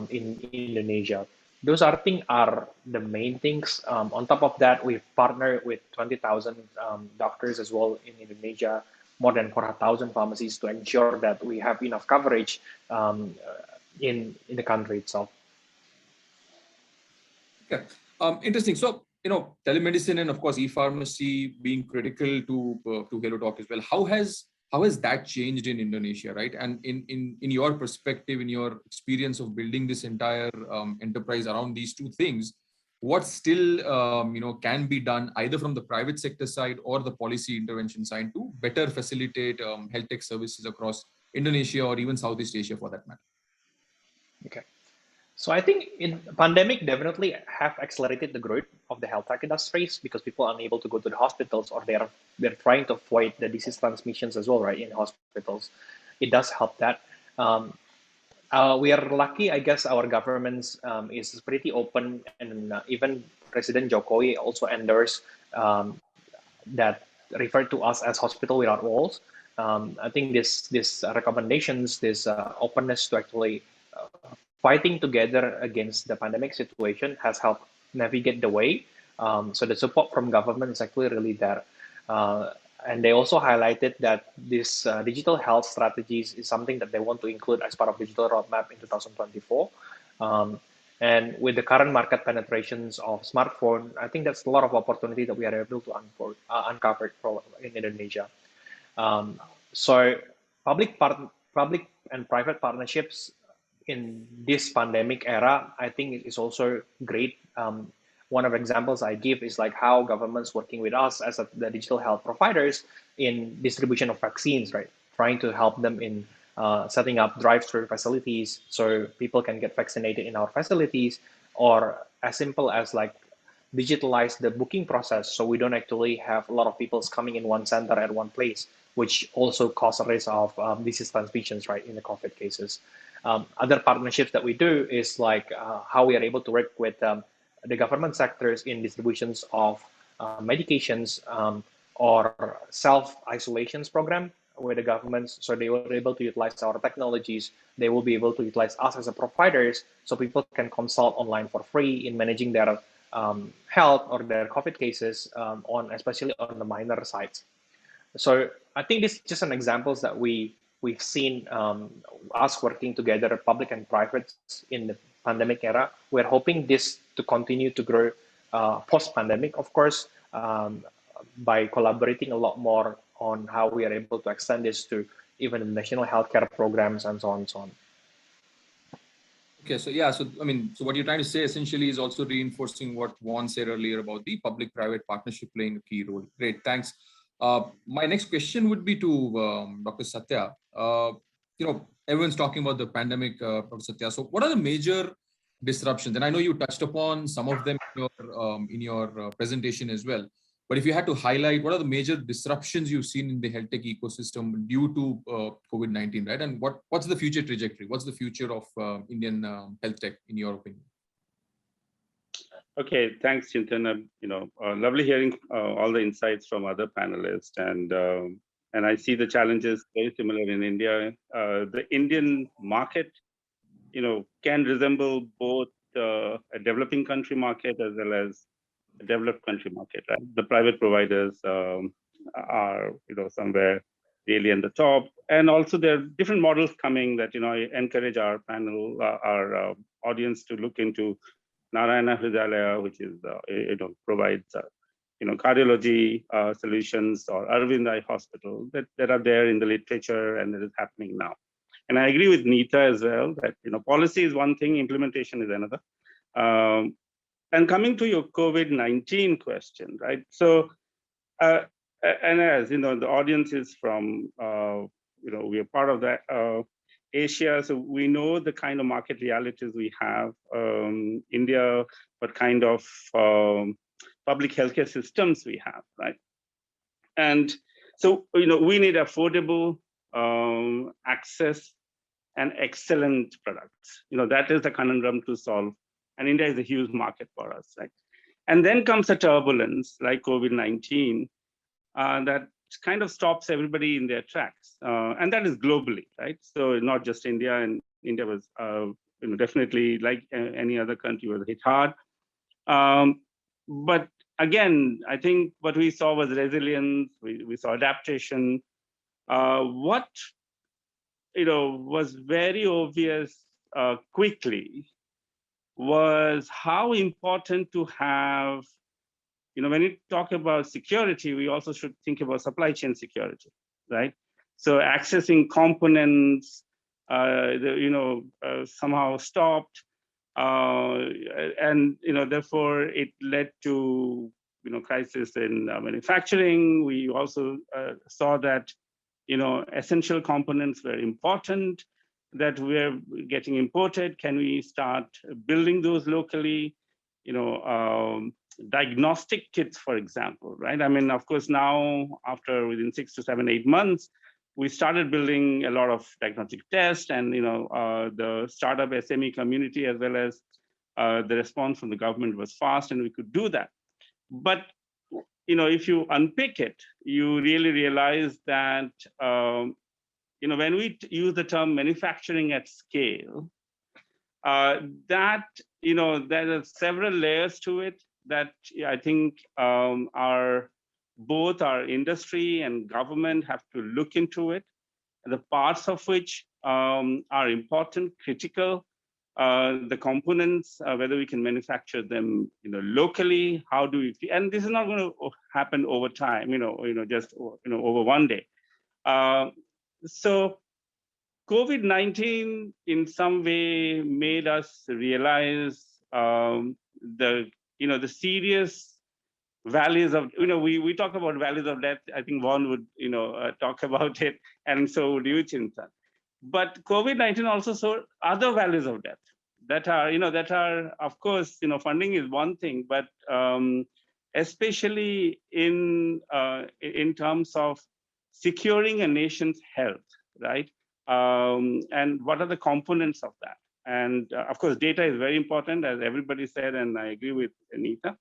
in Indonesia. Those are the main things. On top of that, we've partnered with 20,000 doctors as well in Indonesia, more than 4,000 pharmacies to ensure that we have enough coverage in the country itself. Okay, interesting. So, telemedicine and of course e-pharmacy being critical to HelloTalk as well. How has that changed in Indonesia, right? And in your perspective, in your experience of building this entire enterprise around these 2 things, what still can be done either from the private sector side or the policy intervention side to better facilitate health tech services across Indonesia or even Southeast Asia for that matter? Okay. So I think in pandemic definitely have accelerated the growth of the health tech industries because people are unable to go to the hospitals or they're trying to avoid the disease transmissions as well, right, in hospitals. It does help that. We are lucky, I guess our government is pretty open and even President Jokowi also endorsed that referred to us as hospital without walls. I think this recommendations, this openness to actually fighting together against the pandemic situation has helped navigate the way. So the support from government is actually really there. And they also highlighted that this digital health strategies is something that they want to include as part of digital roadmap in 2024. And with the current market penetrations of smartphone, I think that's a lot of opportunity that we are able to uncover in Indonesia. So public and private partnerships in this pandemic era, I think is also great. One of the examples I give is like how governments working with us as the digital health providers in distribution of vaccines, right? Trying to help them in setting up drive-through facilities so people can get vaccinated in our facilities, or as simple as like digitalize the booking process so we don't actually have a lot of people coming in one center at one place, which also cause a risk of disease transmissions, right, in the COVID cases. Other partnerships that we do is like how we are able to work with the government sectors in distributions of medications or self-isolations program with the governments, so they were able to utilize our technologies. They will be able to utilize us as a providers, so people can consult online for free in managing their health or their COVID cases especially on the minor sites. So I think this is just an examples that we've seen us working together, public and private, in the pandemic era. We're hoping this to continue to grow post-pandemic, of course, by collaborating a lot more on how we are able to extend this to even the national healthcare programs and so on and so on. Okay, so yeah, so what you're trying to say essentially is also reinforcing what Juan said earlier about the public-private partnership playing a key role. Great, thanks. My next question would be to Dr. Satya. Everyone's talking about the pandemic, Dr. Satya. So what are the major disruptions? And I know you touched upon some of them in your presentation as well. But if you had to highlight, what are the major disruptions you've seen in the health tech ecosystem due to COVID-19, right? And what's the future trajectory? What's the future of Indian health tech, in your opinion? Okay, thanks, Chintan. Lovely hearing all the insights from other panelists, and I see the challenges very similar in India. The Indian market, can resemble both a developing country market as well as a developed country market. Right? The private providers are, somewhere really in the top, and also there are different models coming that I encourage our panel, our audience to look into. Narayana Hridayalaya, which is provides cardiology solutions, or Arvind Eye Hospital that are there in the literature and that is happening now. And I agree with Neeta as well that policy is one thing, implementation is another. And coming to your COVID-19 question, right? So, and as the audience is from we are part of that. Asia, so we know the kind of market realities we have. India, what kind of public healthcare systems we have, right? And so, we need affordable access and excellent products. That is the conundrum to solve. And India is a huge market for us, right? And then comes a turbulence like COVID-19 that kind of stops everybody in their tracks, and that is globally, right? So not just India, and India was, definitely like any other country was hit hard. But again, I think what we saw was resilience. We saw adaptation. What was very obvious quickly was how important to have. When you talk about security, we also should think about supply chain security, right? So accessing components, somehow stopped, and therefore it led to crisis in manufacturing. We also saw that essential components were important that were getting imported. Can we start building those locally? Diagnostic kits, for example, right? I mean, of course, now after within 6 to 7, 8 months, we started building a lot of diagnostic tests, and the startup SME community as well as the response from the government was fast, and we could do that. But if you unpick it, you really realize that when we use the term manufacturing at scale, that there are several layers to it that I think both our industry and government have to look into it. The parts of which are important, critical, the components, whether we can manufacture them, locally. How do we? And this is not going to happen over time, just over one day. So COVID-19 in some way made us realize the serious values of, we talk about values of death. I think Vaughn would, talk about it, and so would you, Chintan. But COVID-19 also saw other values of death that are, of course, funding is one thing, but especially in terms of securing a nation's health, right? And what are the components of that? And of course, data is very important, as everybody said, and I agree with Anita.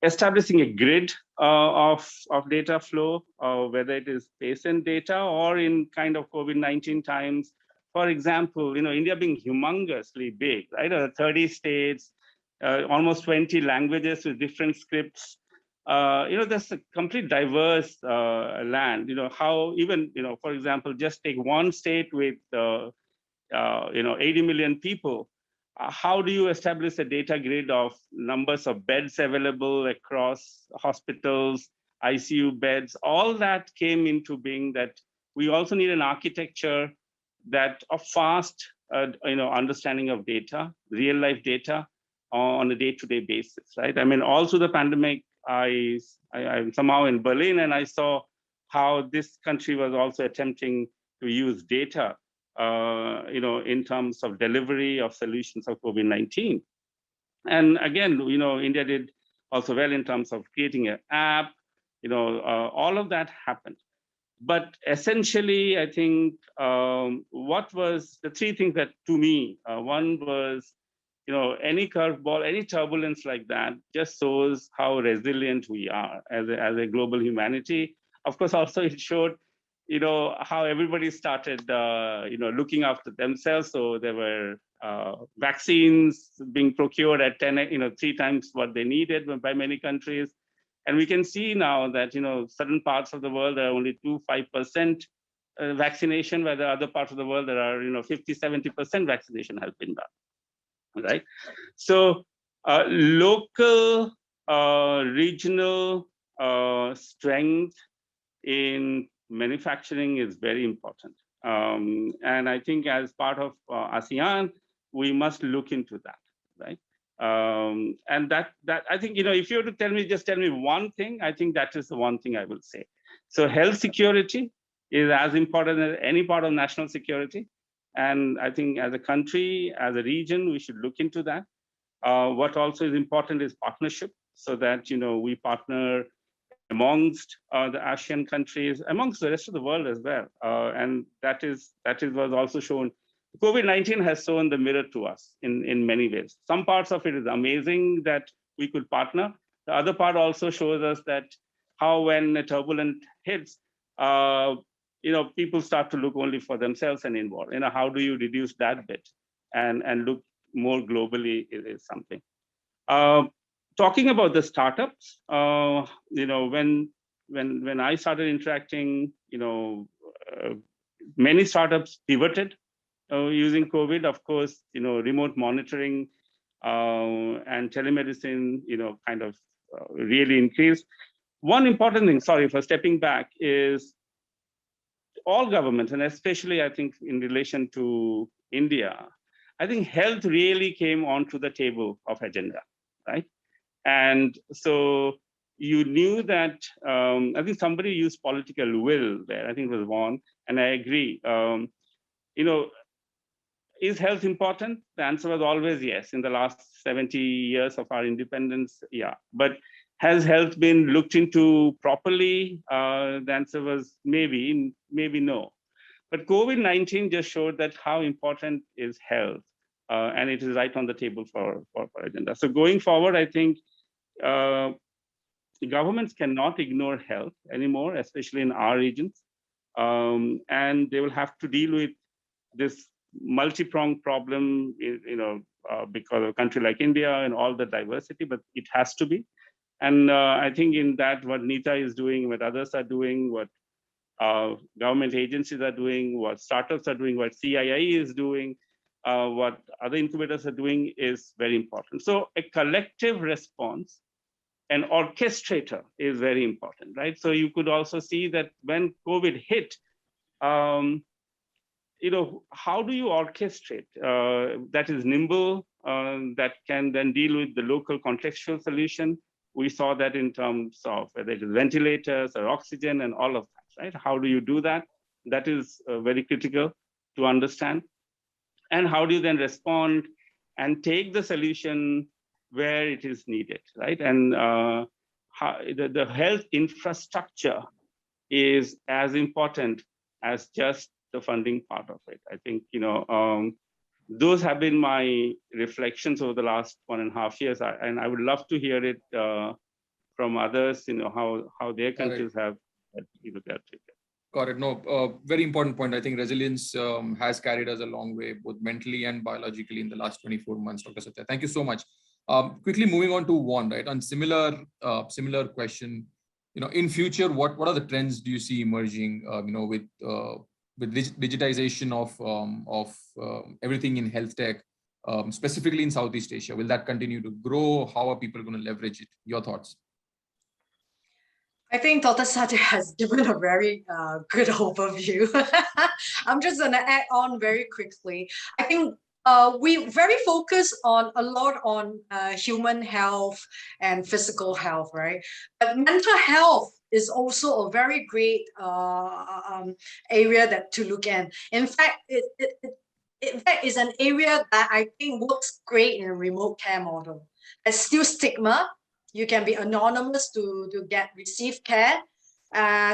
Establishing a grid of data flow, whether it is patient data or in kind of COVID-19 times. For example, India being humongously big, right? 30 states, almost 20 languages with different scripts. There's a complete diverse land. How even, for example, just take one state with 80 million people. How do you establish a data grid of numbers of beds available across hospitals, ICU beds? All that came into being that we also need an architecture that of fast, understanding of data, real life data on a day-to-day basis, right? I mean, all through the pandemic, I'm somehow in Berlin, and I saw how this country was also attempting to use data in terms of delivery of solutions of COVID-19. And again, India did also well in terms of creating an app. All of that happened. But essentially, I think what was the three things that to me, one was, any curveball, any turbulence like that just shows how resilient we are as a global humanity. Of course, also it showed, how everybody started, looking after themselves. So there were vaccines being procured at 3 times what they needed by many countries. And we can see now that, certain parts of the world are only 5% vaccination, where the other parts of the world there are, 50-70% vaccination has been done, right? So local, regional strength in manufacturing is very important. And I think as part of ASEAN, we must look into that, right? And that I think, if you were to just tell me one thing, I think that is the one thing I will say. So health security is as important as any part of national security. And I think as a country, as a region, we should look into that. What also is important is partnership, so that, we partner amongst the ASEAN countries, amongst the rest of the world as well. And that is was also shown. COVID-19 has shown the mirror to us in many ways. Some parts of it is amazing that we could partner. The other part also shows us that how when a turbulent hits, people start to look only for themselves and involved. How do you reduce that bit and look more globally is something. Talking about the startups, when I started interacting, many startups pivoted using COVID. Of course, remote monitoring and telemedicine, kind of really increased. One important thing, sorry for stepping back, is all governments, and especially I think in relation to India, I think health really came onto the table of agenda, right? And so you knew that, I think somebody used political will there, I think it was Vaughan, and I agree. Is health important? The answer was always yes. In the last 70 years of our independence, yeah. But has health been looked into properly? The answer was maybe no. But COVID-19 just showed that how important is health, and it is right on the table for agenda. So going forward, I think governments cannot ignore health anymore, especially in our regions, and they will have to deal with this multi-pronged problem, because of a country like India and all the diversity, but it has to be. And I think in that, what NITA is doing, what others are doing, what government agencies are doing, what startups are doing, what CII is doing, what other incubators are doing is very important. So a collective response, an orchestrator is very important, right? So you could also see that when COVID hit, how do you orchestrate that is nimble, that can then deal with the local contextual solution? We saw that in terms of whether it is ventilators or oxygen and all of that, right? How do you do that? That is very critical to understand. And how do you then respond and take the solution where it is needed, right? And the health infrastructure is as important as just the funding part of it. I think, those have been my reflections over the last 1.5 years. And I would love to hear it from others, how their countries have looked at it. Got it. No, very important point. I think resilience has carried us a long way, both mentally and biologically in the last 24 months, Dr. Satya. Thank you so much. Quickly moving on to Vaughan, right? On similar question, in future, what are the trends do you see emerging, with digitization of everything in health tech, specifically in Southeast Asia? Will that continue to grow? How are people going to leverage it? Your thoughts? I think Dr. Satya has given a very good overview. I'm just going to add on very quickly. I think we very focus a lot on human health and physical health, right? But mental health is also a very great area to look at. In fact, it is an area that I think works great in a remote care model. There's still stigma. You can be anonymous to receive care.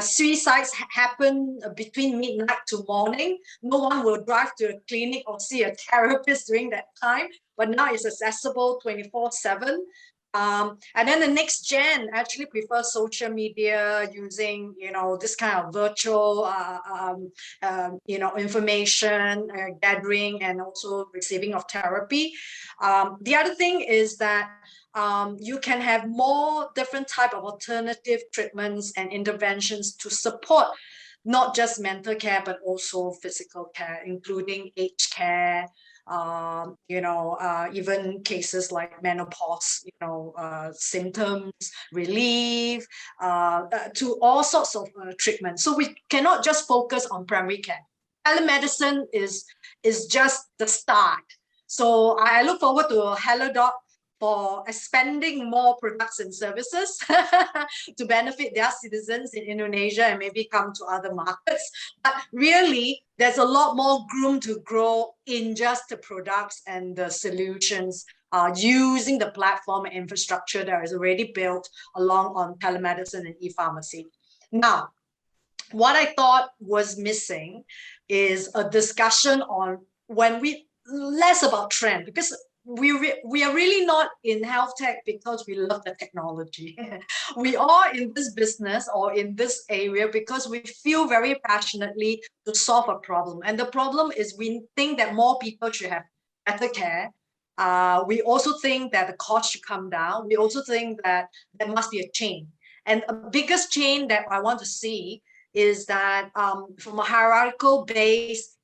Suicides happen between midnight to morning. No one will drive to a clinic or see a therapist during that time, but now it's accessible 24/7. And then the next gen actually prefers social media, using, this kind of virtual, information gathering and also receiving of therapy. The other thing is that you can have more different type of alternative treatments and interventions to support not just mental care, but also physical care, including aged care, even cases like menopause, symptoms relief, to all sorts of treatments. So we cannot just focus on primary care. Telemedicine is just the start. So I look forward to HelloDoc for expanding more products and services to benefit their citizens in Indonesia and maybe come to other markets. But really, there's a lot more room to grow in just the products and the solutions using the platform and infrastructure that is already built along on telemedicine and e-pharmacy. Now, what I thought was missing is a discussion on less about trend, because we are really not in health tech because we love the technology. We are in this business or in this area because we feel very passionately to solve a problem. And the problem is we think that more people should have better care. We also think that the cost should come down. We also think that there must be a change. And the biggest change that I want to see is that from a hierarchical base,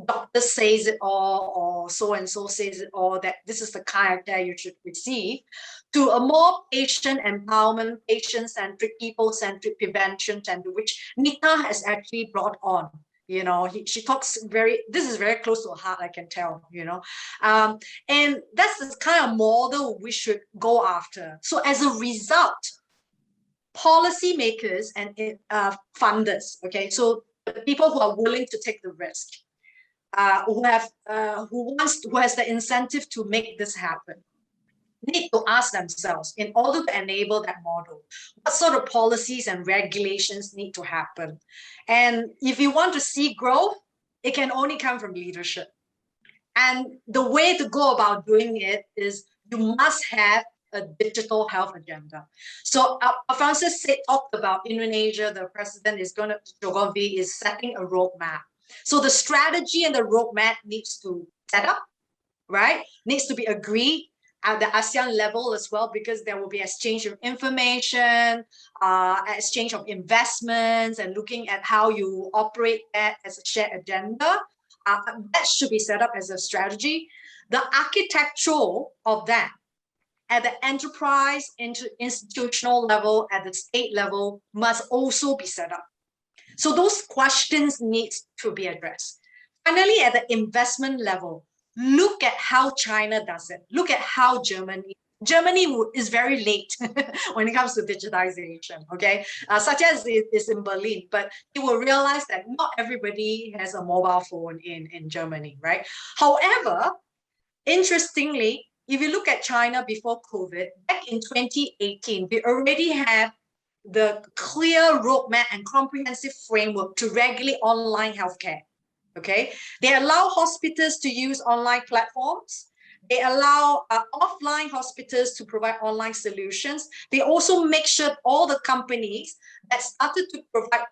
doctor says it all, or so-and-so says it all, that this is the kind of care you should receive, to a more patient empowerment, patient-centric, people-centric prevention center, which Nita has actually brought on. She talks this is very close to her heart, I can tell, and that's the kind of model we should go after. So as a result, policymakers and funders, okay, so the people who are willing to take the risk, who has the incentive to make this happen, need to ask themselves, in order to enable that model, what sort of policies and regulations need to happen? And if you want to see growth, it can only come from leadership. And the way to go about doing it is you must have a digital health agenda. So Francis talked about Indonesia, the president Jokowi is setting a roadmap. So the strategy and the roadmap needs to set up, right? Needs to be agreed at the ASEAN level as well, because there will be exchange of information, exchange of investments, and looking at how you operate that as a shared agenda. That should be set up as a strategy. The architectural of that at the enterprise, institutional level, at the state level must also be set up. So those questions need to be addressed. Finally, at the investment level, look at how China does it. Look at how Germany is very late when it comes to digitization, okay? Such as it is in Berlin, but you will realize that not everybody has a mobile phone in Germany, right? However, interestingly, if you look at China before COVID, back in 2018, we already have the clear roadmap and comprehensive framework to regulate online healthcare. Okay, they allow hospitals to use online platforms. They allow offline hospitals to provide online solutions. They also make sure all the companies that started to provide,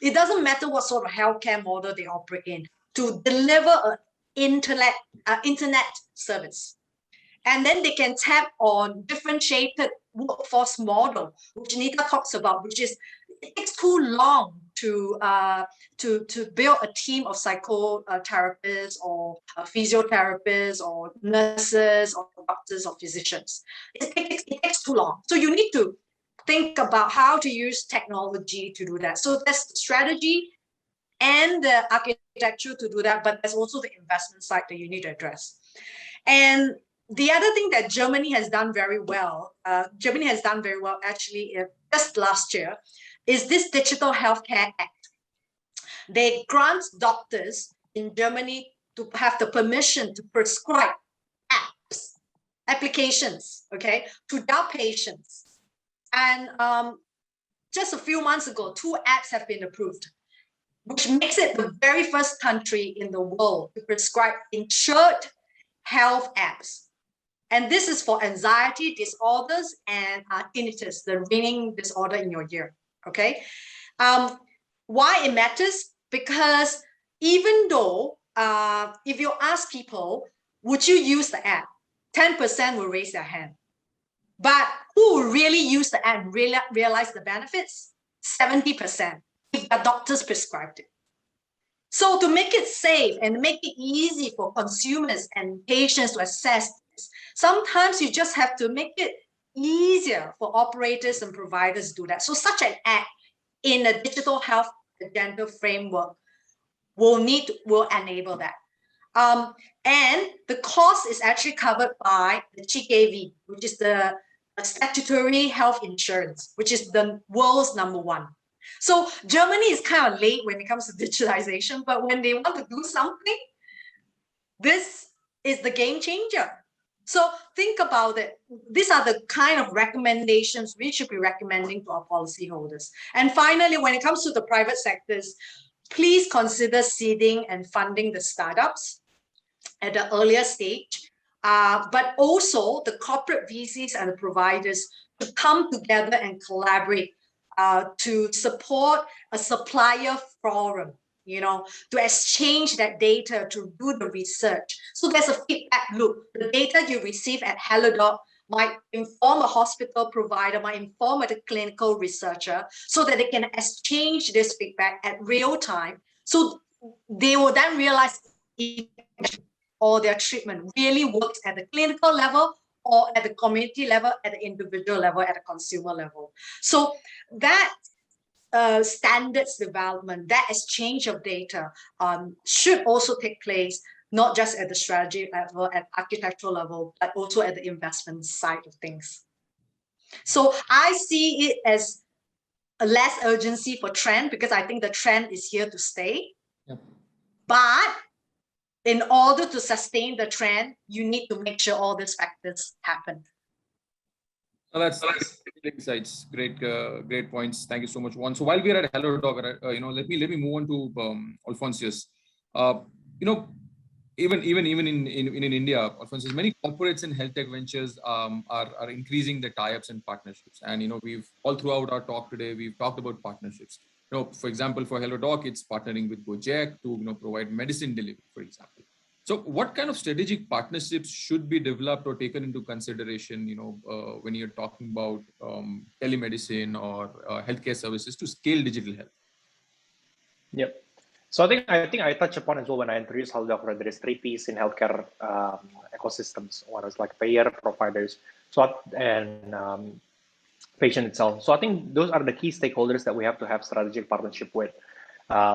it doesn't matter what sort of healthcare model they operate in, to deliver an internet service. And then they can tap on differentiated workforce model, which Nita talks about, which is it takes too long to build a team of psychotherapists or physiotherapists or nurses or doctors or physicians. It takes too long. So you need to think about how to use technology to do that. So that's the strategy and the architecture to do that, but there's also the investment side that you need to address. And the other thing that Germany has done very well, actually just last year, is this Digital Healthcare Act. They grant doctors in Germany to have the permission to prescribe apps applications, okay, to their patients. And just a few months ago, 2 apps have been approved, which makes it the very first country in the world to prescribe insured health apps. And this is for anxiety disorders and tinnitus, the ringing disorder in your ear, okay? Why it matters? Because even though if you ask people, would you use the app? 10% will raise their hand. But who will really use the app and realize the benefits? 70%, if the doctors prescribed it. So to make it safe and make it easy for consumers and patients to access this, sometimes you just have to make it easier for operators and providers to do that. So such an app in a digital health agenda framework will enable that. And the cost is actually covered by the CKV, which is the statutory health insurance, which is the world's #1. So Germany is kind of late when it comes to digitalization, but when they want to do something, this is the game changer. So think about it. These are the kind of recommendations we should be recommending to our policyholders. And finally, when it comes to the private sectors, please consider seeding and funding the startups at the earlier stage, but also the corporate VCs and the providers to come together and collaborate to support a supplier forum, to exchange that data, to do the research. So there's a feedback loop. The data you receive at HelloDoc might inform a hospital provider, might inform a clinical researcher, so that they can exchange this feedback at real time. So they will then realize if or their treatment really works at the clinical level or at the community level, at the individual level, at the consumer level. So that standards development, that exchange of data should also take place, not just at the strategy level, at architectural level, but also at the investment side of things. So I see it as a less urgency for trend, because I think the trend is here to stay. Yep. But in order to sustain the trend, you need to make sure all these factors happen. Well, that's great insights. Great points. Thank you so much, Juan. So while we're at HelloDoc, let me move on to Alphonsus. Even in India, Alphonsus, many corporates and health tech ventures are increasing the tie-ups and partnerships. And we've all throughout our talk today, we've talked about partnerships. For example, for HelloDoc, it's partnering with Gojek to provide medicine delivery, for example. So what kind of strategic partnerships should be developed or taken into consideration, when you're talking about telemedicine or healthcare services to scale digital health? Yep. So I think I touched upon as well when I introduced HelloDoc, that there is 3 P's in healthcare ecosystems. One is like payer, providers, and patient itself. So I think those are the key stakeholders that we have to have strategic partnership with.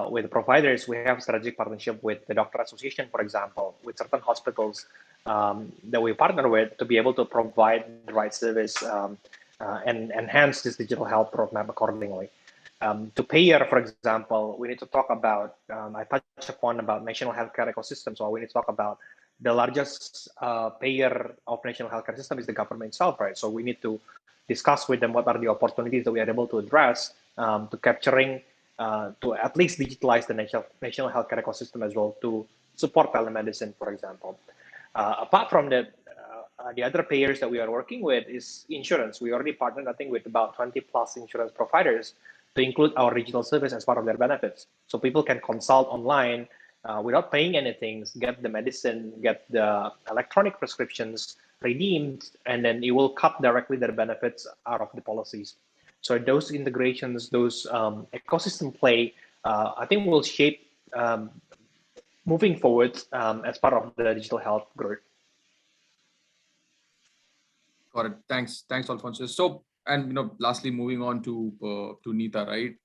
With the providers, we have strategic partnership with the doctor association, for example, with certain hospitals that we partner with to be able to provide the right service and enhance this digital health roadmap accordingly. To payer, for example, we need to talk about, I touched upon about national healthcare ecosystem, so we need to talk about the largest payer of national healthcare system is the government itself, right? So we need to discuss with them what are the opportunities that we are able to address to capturing, to at least digitalize the national healthcare ecosystem as well, to support telemedicine, for example. Apart from that, the other payers that we are working with is insurance. We already partnered, I think, with about 20 plus insurance providers to include our digital service as part of their benefits. So people can consult online without paying anything, get the medicine, get the electronic prescriptions redeemed, and then it will cut directly their benefits out of the policies. So those integrations, those ecosystem play, I think will shape moving forward as part of the digital health growth. Got it. Thanks, Alphonsus. So, and lastly, moving on to Neeta, right?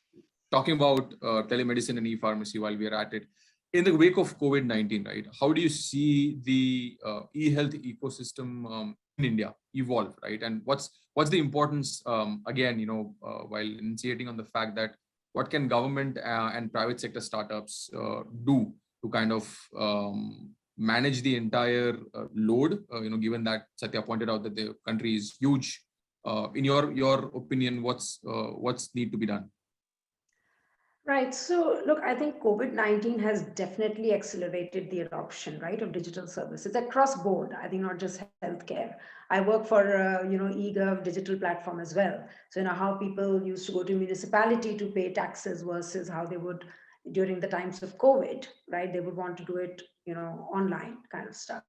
Talking about telemedicine and e-pharmacy while we are at it. In the wake of COVID-19, right? How do you see the e-health ecosystem in India evolve, right? And what's the importance, again, while initiating on the fact that what can government and private sector startups do to kind of manage the entire load, given that Satya pointed out that the country is huge. In your opinion, what's need to be done? Right. So look, I think COVID-19 has definitely accelerated the adoption, right, of digital services across board. I think not just healthcare. I work for, eGov digital platform as well. So, how people used to go to municipality to pay taxes versus how they would during the times of COVID, right? They would want to do it, online kind of stuff.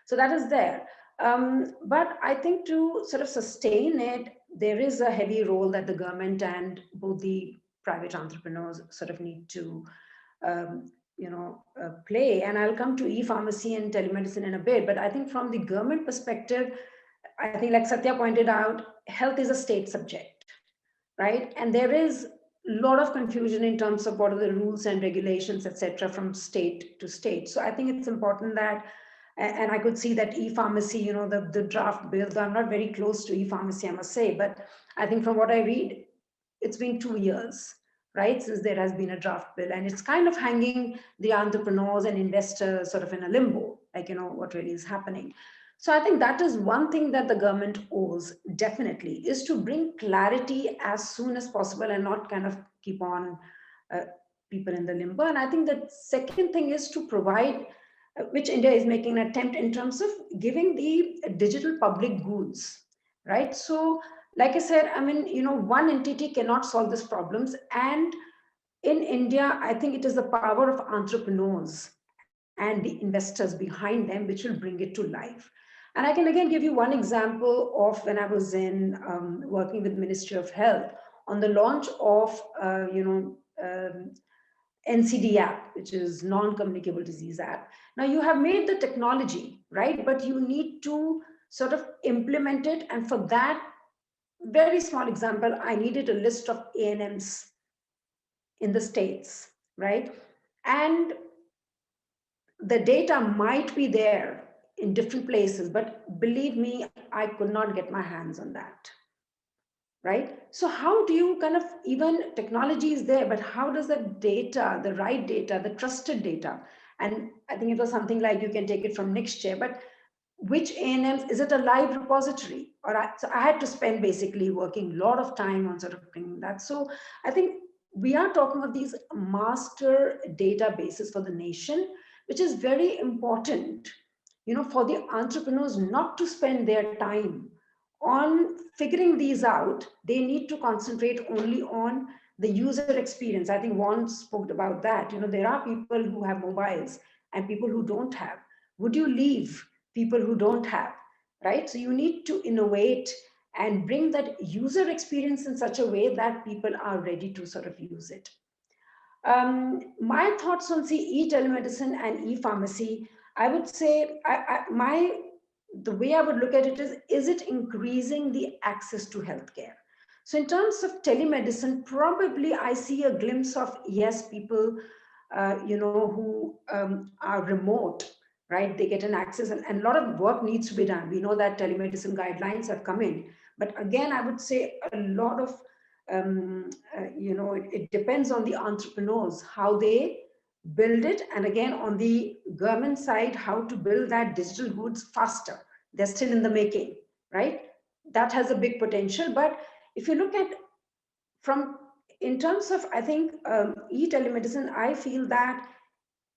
So that is there. But I think to sort of sustain it, there is a heavy role that the government and both the private entrepreneurs sort of need to, play. And I'll come to e-pharmacy and telemedicine in a bit. But I think from the government perspective, I think like Satya pointed out, health is a state subject, right? And there is a lot of confusion in terms of what are the rules and regulations, etc., from state to state. So I think it's important that, and I could see that e-pharmacy, the draft bill, though I'm not very close to e-pharmacy, I must say, but I think from what I read, it's been 2 years, right, since there has been a draft bill, and it's kind of hanging the entrepreneurs and investors sort of in a limbo, like, what really is happening. So I think that is one thing that the government owes, definitely, is to bring clarity as soon as possible and not kind of keep on people in the limbo. And I think the second thing is to provide, which India is making an attempt in terms of giving the digital public goods, right? So like I said, I mean, one entity cannot solve these problems. And in India, I think it is the power of entrepreneurs and the investors behind them which will bring it to life. And I can again give you one example of when I was in working with Ministry of Health on the launch of, NCD app, which is non-communicable disease app. Now you have made the technology, right? But you need to sort of implement it. And for that, very small example, I needed a list of ANMs in the States, right? And the data might be there in different places, but believe me, I could not get my hands on that, right? So how do you kind of, even technology is there, but how does the data, the right data, the trusted data, and I think it was something like you can take it from next year, but which ANMs, is it a live repository? So I had to spend basically working a lot of time on sort of bringing that. So I think we are talking of these master databases for the nation, which is very important, for the entrepreneurs not to spend their time on figuring these out. They need to concentrate only on the user experience. I think Juan spoke about that. There are people who have mobiles and people who don't have. Would you leave people who don't have, right? So you need to innovate and bring that user experience in such a way that people are ready to sort of use it. My thoughts on e-telemedicine and e-pharmacy, I would say, the way I would look at it is it increasing the access to healthcare? So in terms of telemedicine, probably I see a glimpse of, yes, people, who are remote, right? They get an access, and a lot of work needs to be done. We know that telemedicine guidelines have come in, but again, I would say a lot of, it depends on the entrepreneurs, how they build it. And again, on the government side, how to build that digital goods faster. They're still in the making, right? That has a big potential. But if you look at in terms of, I think, e-telemedicine, I feel that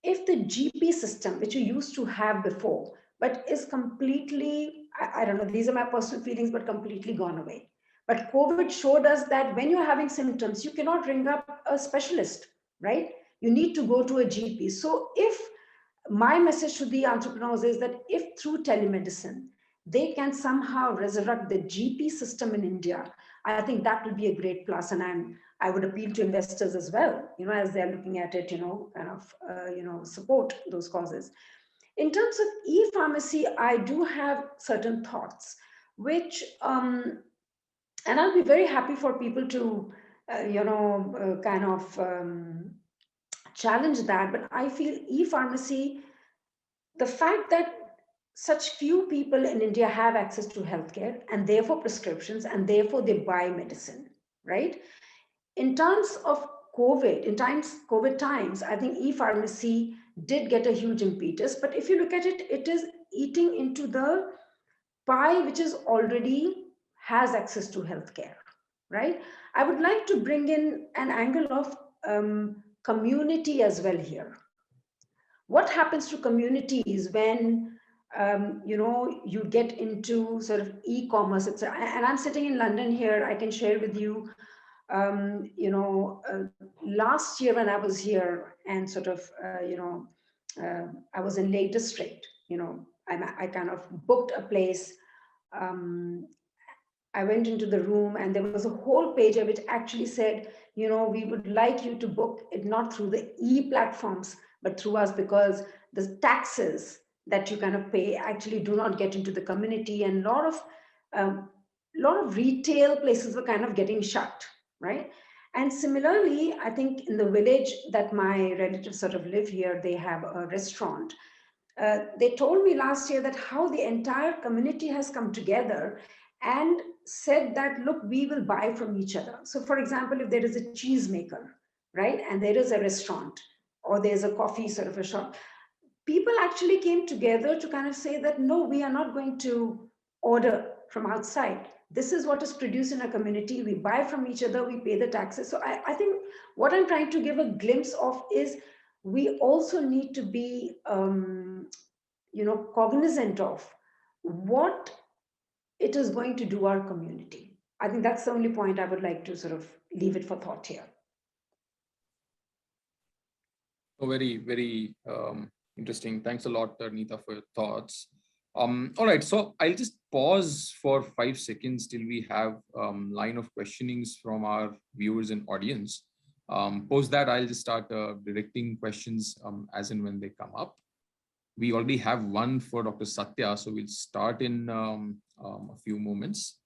if the GP system, which you used to have before, but is completely, I don't know, these are my personal feelings, but completely gone away. But COVID showed us that when you're having symptoms, you cannot ring up a specialist, right? You need to go to a GP. So if my message to the entrepreneurs is that if through telemedicine, they can somehow resurrect the GP system in India, I think that will be a great plus. And I would appeal to investors as well, as they're looking at it, kind of, support those causes. In terms of e-pharmacy, I do have certain thoughts, which, and I'll be very happy for people to, kind of challenge that. But I feel e-pharmacy, the fact that such few people in India have access to healthcare and therefore prescriptions, and therefore they buy medicine, right? In terms of COVID times, I think e-pharmacy did get a huge impetus. But if you look at it, it is eating into the pie, which is already has access to healthcare, right? I would like to bring in an angle of community as well here. What happens to communities when you get into sort of e-commerce, and I'm sitting in London here. I can share with you, last year when I was here and sort of, I was in Lake District, I kind of booked a place. I went into the room and there was a whole page of it actually said, we would like you to book it not through the e-platforms, but through us, because the taxes that you kind of pay actually do not get into the community. And a lot of retail places were kind of getting shut, right? And similarly, I think in the village that my relatives sort of live here, they have a restaurant. They told me last year that how the entire community has come together and said that, look, we will buy from each other. So for example, if there is a cheese maker, right, and there is a restaurant or there's a coffee sort of a shop, people actually came together to kind of say that, no, we are not going to order from outside. This is what is produced in a community. We buy from each other, we pay the taxes. So I think what I'm trying to give a glimpse of is we also need to be, cognizant of what it is going to do our community. I think that's the only point I would like to sort of leave it for thought here. Oh, very, very interesting. Thanks a lot, Nita, for your thoughts. All right, so I'll just pause for 5 seconds till we have line of questionings from our viewers and audience. Post that, I'll just start directing questions as and when they come up. We already have one for Dr. Satya, so we'll start in a few moments.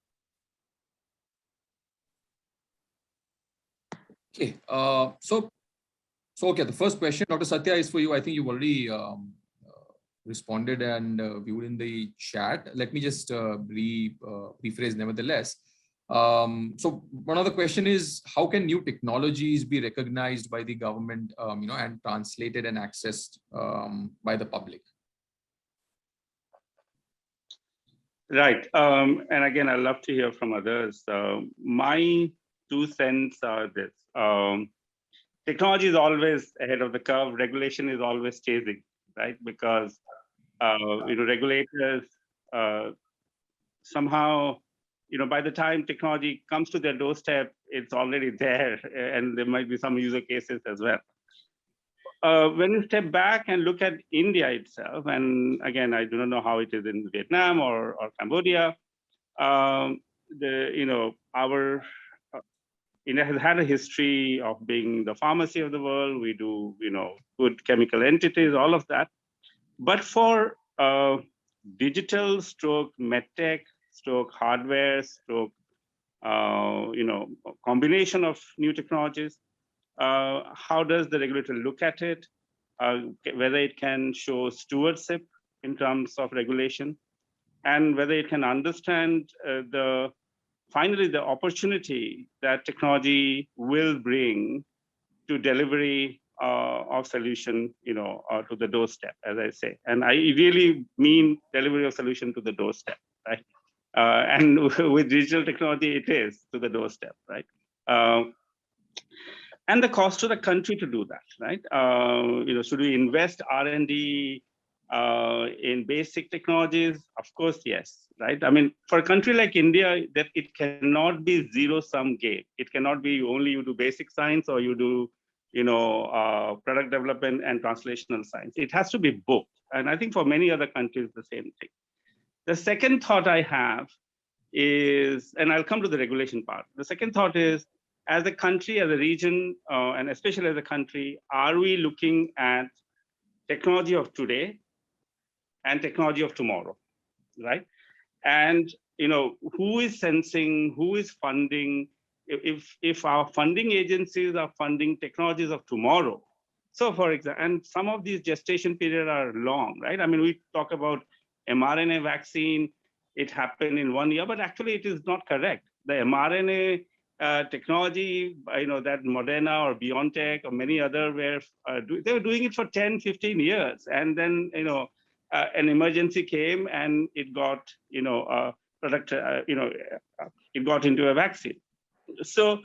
Okay, so okay, the first question, Dr. Satya, is for you. I think you've already responded and viewed in the chat. Let me just rephrase nevertheless. So one other question is, how can new technologies be recognized by the government, and translated and accessed by the public? Right. And again, I'd love to hear from others. My 2 cents are this. Technology is always ahead of the curve. Regulation is always chasing, right? Because regulators somehow, by the time technology comes to their doorstep, it's already there, and there might be some user cases as well. When you step back and look at India itself, and again, I do not know how it is in Vietnam or Cambodia, India has had a history of being the pharmacy of the world. We do, good chemical entities, all of that. But for digital stroke medtech, stroke hardware, stroke, combination of new technologies, how does the regulator look at it? Whether it can show stewardship in terms of regulation, and whether it can understand finally the opportunity that technology will bring to delivery of solution, to the doorstep, as I say. And I really mean delivery of solution to the doorstep, right? And with digital technology, it is to the doorstep, right? And the cost to the country to do that, right? Should we invest R&D in basic technologies? Of course, yes, right? I mean, for a country like India, that it cannot be zero-sum game. It cannot be only you do basic science or you do, product development and translational science. It has to be both. And I think for many other countries, the same thing. The second thought I have is, and I'll come to the regulation part. The second thought is, as a country, as a region, and especially as a country, are we looking at technology of today and technology of tomorrow, right? And who is sensing, who is funding? If our funding agencies are funding technologies of tomorrow, so for example, and some of these gestation periods are long, right? I mean, we talk about mRNA vaccine, it happened in 1 year, but actually it is not correct. The mRNA technology, that Moderna or Biotech or many other they were doing it for 10, 15 years. And then, an emergency came and it got, it got into a vaccine. So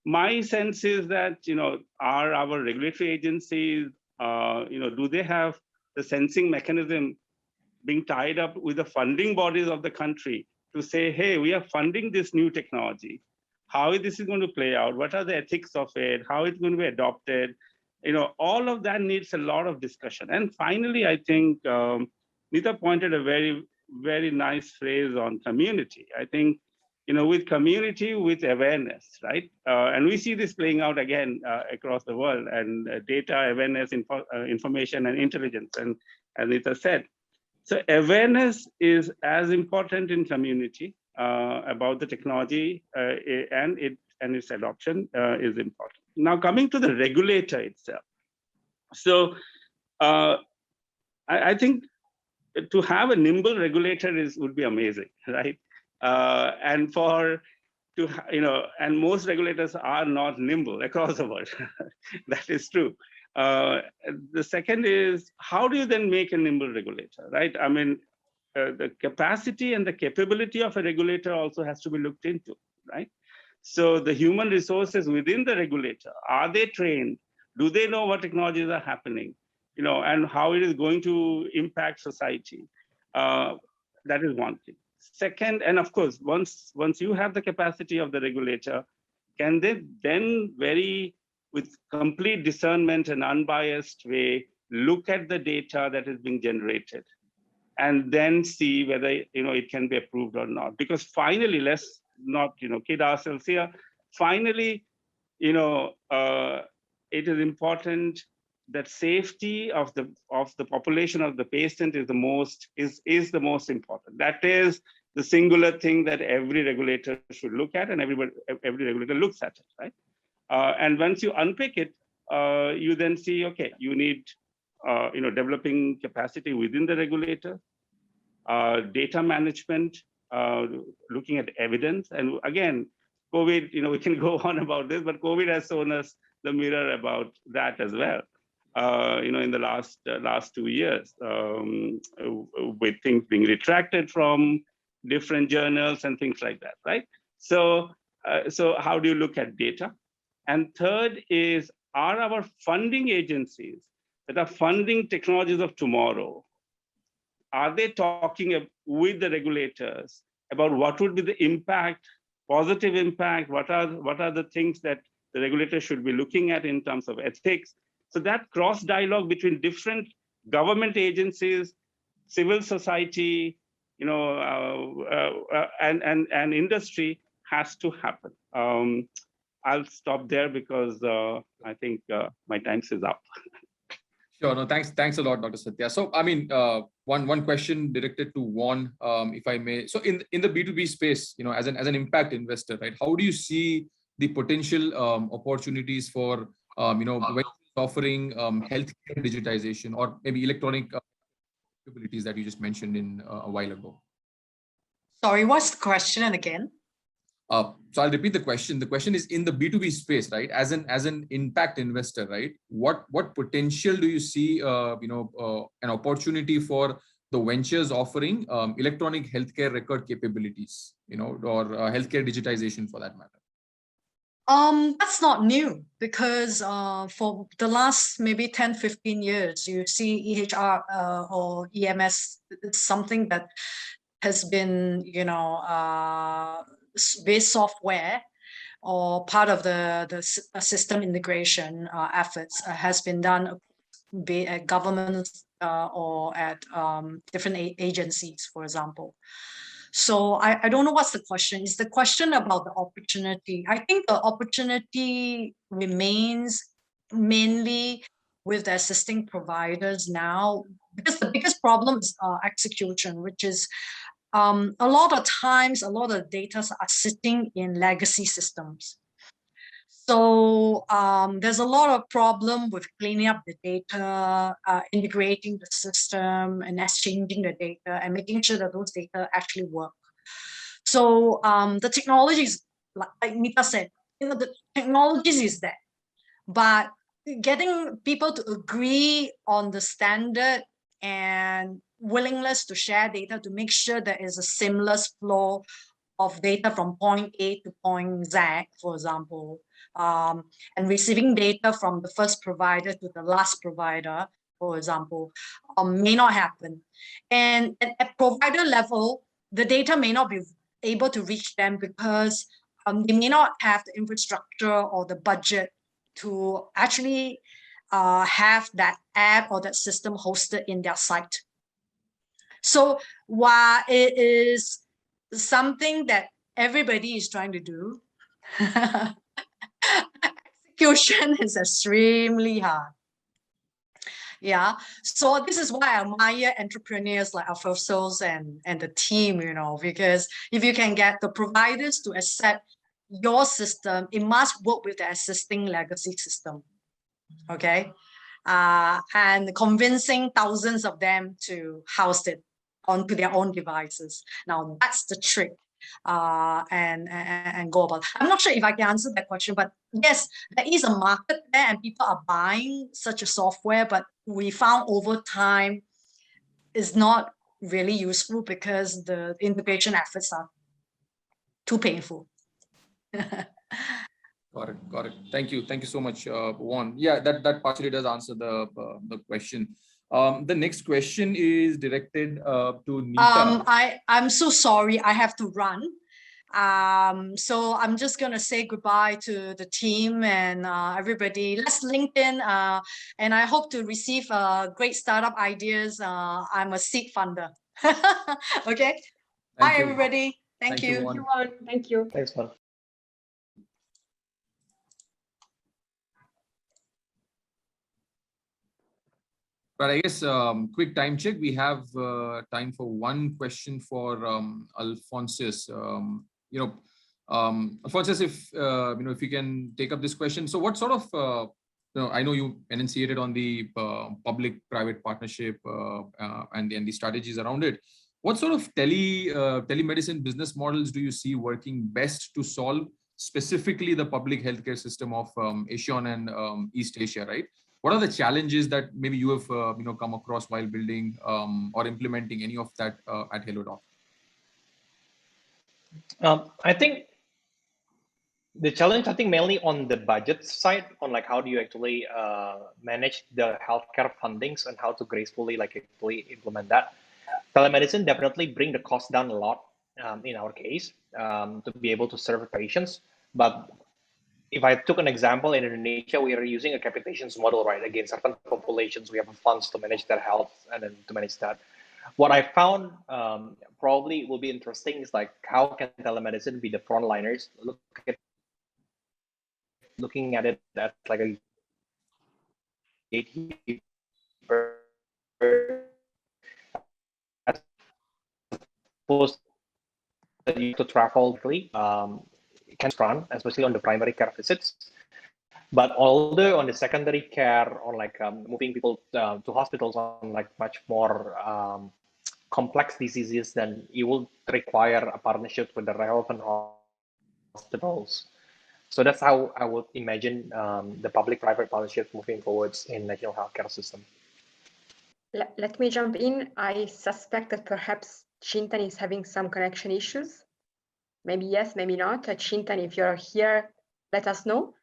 my sense is that, are our regulatory agencies, do they have the sensing mechanism being tied up with the funding bodies of the country to say, hey, we are funding this new technology. How this is going to play out? What are the ethics of it? How it's going to be adopted? All of that needs a lot of discussion. And finally, I think Nita pointed a very, very nice phrase on community. I think, with community, with awareness, right? And we see this playing out again across the world, and data, awareness, information, and intelligence. And as Nita said, so awareness is as important in community about the technology and its adoption is important. Now coming to the regulator itself. So I think to have a nimble regulator would be amazing, right? And and most regulators are not nimble across the world. That is true. The second is, how do you then make a nimble regulator, right? I mean, the capacity and the capability of a regulator also has to be looked into, right? So the human resources within the regulator, are they trained? Do they know what technologies are happening, and how it is going to impact society? That is one thing. Second, and of course, once you have the capacity of the regulator, can they then with complete discernment and unbiased way, look at the data that is being generated and then see whether it can be approved or not? Because finally, let's not kid ourselves here. Finally, it is important that safety of the population of the patient is the most important. That is the singular thing that every regulator should look at, and every regulator looks at it, right? And once you unpick it, you then see, okay, you need, developing capacity within the regulator, data management, looking at evidence. And again, COVID, we can go on about this, but COVID has shown us the mirror about that as well. In the last 2 years, with things being retracted from different journals and things like that, right? So how do you look at data? And third is, are our funding agencies that are funding technologies of tomorrow, are they talking with the regulators about what would be the impact, positive impact? What are the things that the regulator should be looking at in terms of ethics? So that cross dialogue between different government agencies, civil society, and industry has to happen. I'll stop there because I think my time is up. Sure. No, thanks a lot, Dr. Satya. So, I mean, one question directed to Juan, if I may. So, in the B2B space, as an impact investor, right? How do you see the potential opportunities for offering healthcare digitization or maybe electronic capabilities that you just mentioned a while ago? Sorry, what's the question again? So I'll repeat the question. The question is, in the B2B space, right? As an impact investor, right? What potential do you see? An opportunity for the ventures offering electronic healthcare record capabilities, or healthcare digitization for that matter. That's not new, because for the last maybe 10, 15 years, you see EHR or EMS, it's something that has been, based software or part of the system integration efforts has been done at governments or at different agencies, for example. So I don't know what's the question. Is the question about the opportunity? I think the opportunity remains mainly with the existing providers now, because the biggest problem is execution, which is a lot of times, a lot of data are sitting in legacy systems. So there's a lot of problem with cleaning up the data, integrating the system and exchanging the data and making sure that those data actually work. So the technology is, like Nita said, the technologies is there, but getting people to agree on the standard and willingness to share data to make sure there is a seamless flow of data from point A to point Z, for example, and receiving data from the first provider to the last provider, for example, may not happen. And at provider level, the data may not be able to reach them because they may not have the infrastructure or the budget to actually have that app or that system hosted in their site. So while it is something that everybody is trying to do, execution is extremely hard. Yeah, so this is why I admire entrepreneurs like Alfonso's and the team, because if you can get the providers to accept your system, it must work with the existing legacy system, okay? And convincing thousands of them to house it onto their own devices. Now that's the trick. And go about. I'm not sure if I can answer that question, but yes, there is a market there and people are buying such a software, but we found over time is not really useful because the integration efforts are too painful. Got it. Thank you so much, Juan. Yeah, that partially does answer the question. The next question is directed to Nita. I'm so sorry, I have to run. So I'm just gonna say goodbye to the team and everybody. Let's LinkedIn, and I hope to receive great startup ideas. I'm a seed funder. Okay. Bye, everybody. Thank you. Thank you. Thanks, Juan. But I guess quick time check. We have time for one question for Alphonsus. Alphonsus, if you can take up this question. So, what sort of I know you enunciated on the public-private partnership and the strategies around it. What sort of telemedicine business models do you see working best to solve specifically the public healthcare system of ASEAN and East Asia, right? What are the challenges that maybe you have come across while building or implementing any of that at HelloDoc? I think the challenge, mainly on the budget side, on like how do you actually manage the healthcare fundings and how to gracefully actually implement that. Telemedicine definitely bring the cost down a lot in our case to be able to serve patients, but if I took an example in Indonesia, we are using a capitations model, right? Against certain populations, we have funds to manage their health and then to manage that. What I found probably will be interesting is like how can telemedicine be the frontliners looking at it as like a gatekeeper as opposed to travel quickly. Can run, especially on the primary care visits. But although on the secondary care, or like moving people to hospitals on like much more complex diseases, then you will require a partnership with the relevant hospitals. So that's how I would imagine the public-private partnerships moving forwards in national healthcare system. Let me jump in. I suspect that perhaps Chintan is having some connection issues. Maybe yes, maybe not. Chintan, if you're here, let us know.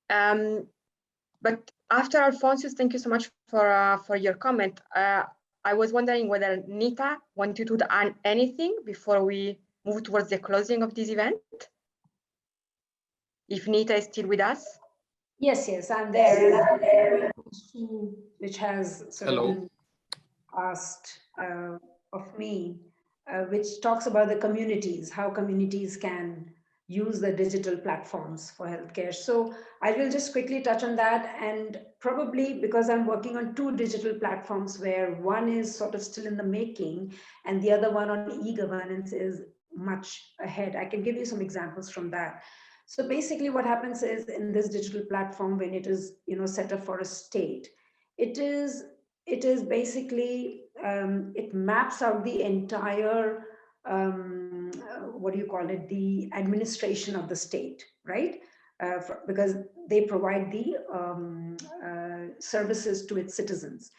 But after Alphonsus, thank you so much for your comment. I was wondering whether Nita wanted to add anything before we move towards the closing of this event. If Nita is still with us. Yes, I'm there. And I have a question which has sort of been asked of me, which talks about the communities, how communities can use the digital platforms for healthcare. So I will just quickly touch on that, and probably because I'm working on two digital platforms where one is sort of still in the making and the other one on e-governance is much ahead. I can give you some examples from that. So basically what happens is in this digital platform, when it is set up for a state, it is basically, it maps out the entire, the administration of the state, right? because they provide the services to its citizens.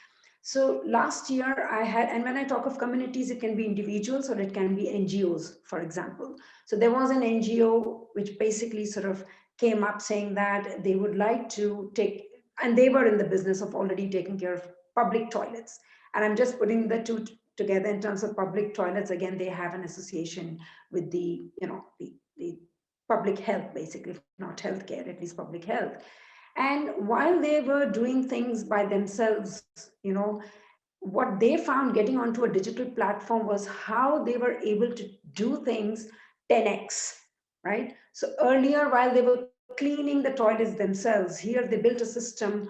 So last year I had, and when I talk of communities, it can be individuals or it can be NGOs, for example. So there was an NGO which basically sort of came up saying that they would like to take, and they were in the business of already taking care of public toilets. And I'm just putting the two together in terms of public toilets. Again, they have an association with the, the public health, basically, not healthcare, at least public health. And while they were doing things by themselves, what they found getting onto a digital platform was how they were able to do things 10x, right? So earlier, while they were cleaning the toilets themselves, here they built a system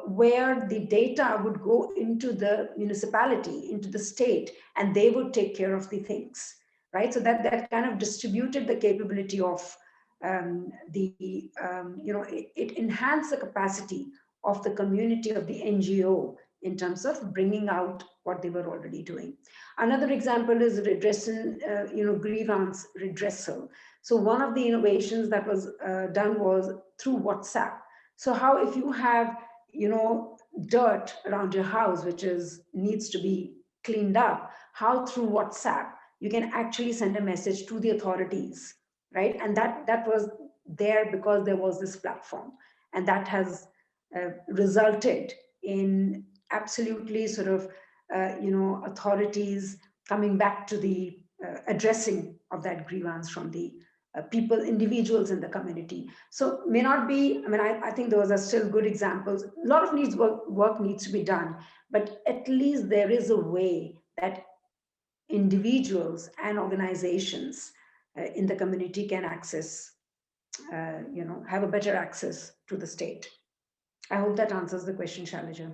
where the data would go into the municipality, into the state, and they would take care of the things, right? So that kind of distributed the capability of it enhanced the capacity of the community, of the NGO, in terms of bringing out what they were already doing. Another example is grievance redressal. So one of the innovations that was done was through WhatsApp. So how, if you have, dirt around your house, which needs to be cleaned up, how through WhatsApp, you can actually send a message to the authorities, right? And that was there because there was this platform, and that has resulted in absolutely sort of, authorities coming back to the addressing of that grievance from the people, individuals in the community. So may not be, I think those are still good examples. A lot of work needs to be done, but at least there is a way that individuals and organizations in the community can access, have a better access to the state. I hope that answers the question, Shailaja.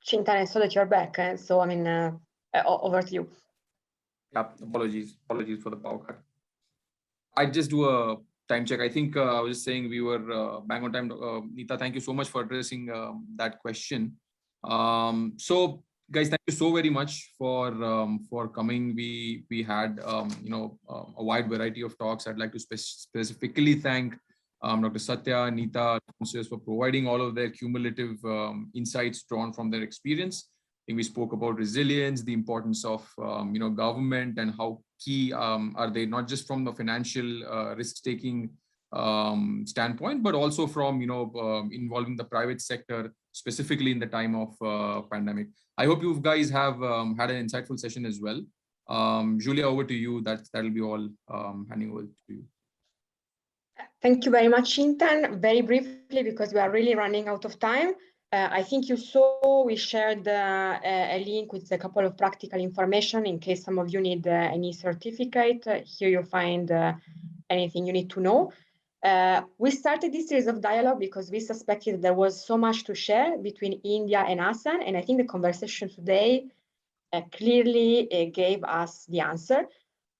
Chintan, I saw that you're back, so over to you. Yeah, apologies for the power cut. I just do a time check. I think I was just saying we were bang on time. Neeta, thank you so much for addressing that question. So guys, thank you so very much for coming. We had a wide variety of talks. I'd like to specifically thank Dr. Satya, Neeta, for providing all of their cumulative insights drawn from their experience. I think we spoke about resilience, the importance of government, and how key are they, not just from the financial risk-taking standpoint, but also from involving the private sector, specifically in the time of pandemic. I hope you guys have had an insightful session as well. Julia, over to you. That'll be all. Handing over to you. Thank you very much, Chintan. Very briefly, because we are really running out of time. I think you saw we shared a link with a couple of practical information in case some of you need any certificate. Here you find anything you need to know. We started this series of dialogue because we suspected there was so much to share between India and ASEAN, and I think the conversation today clearly gave us the answer.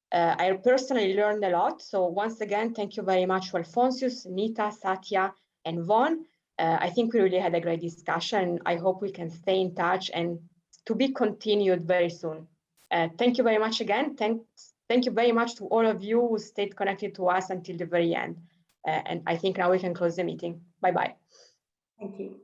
I personally learned a lot. So once again, thank you very much to Alphonsus, Neeta, Satya, and Von. I think we really had a great discussion. I hope we can stay in touch and to be continued very soon. Thank you very much again. Thank you very much to all of you who stayed connected to us until the very end. And I think now we can close the meeting. Bye-bye. Thank you.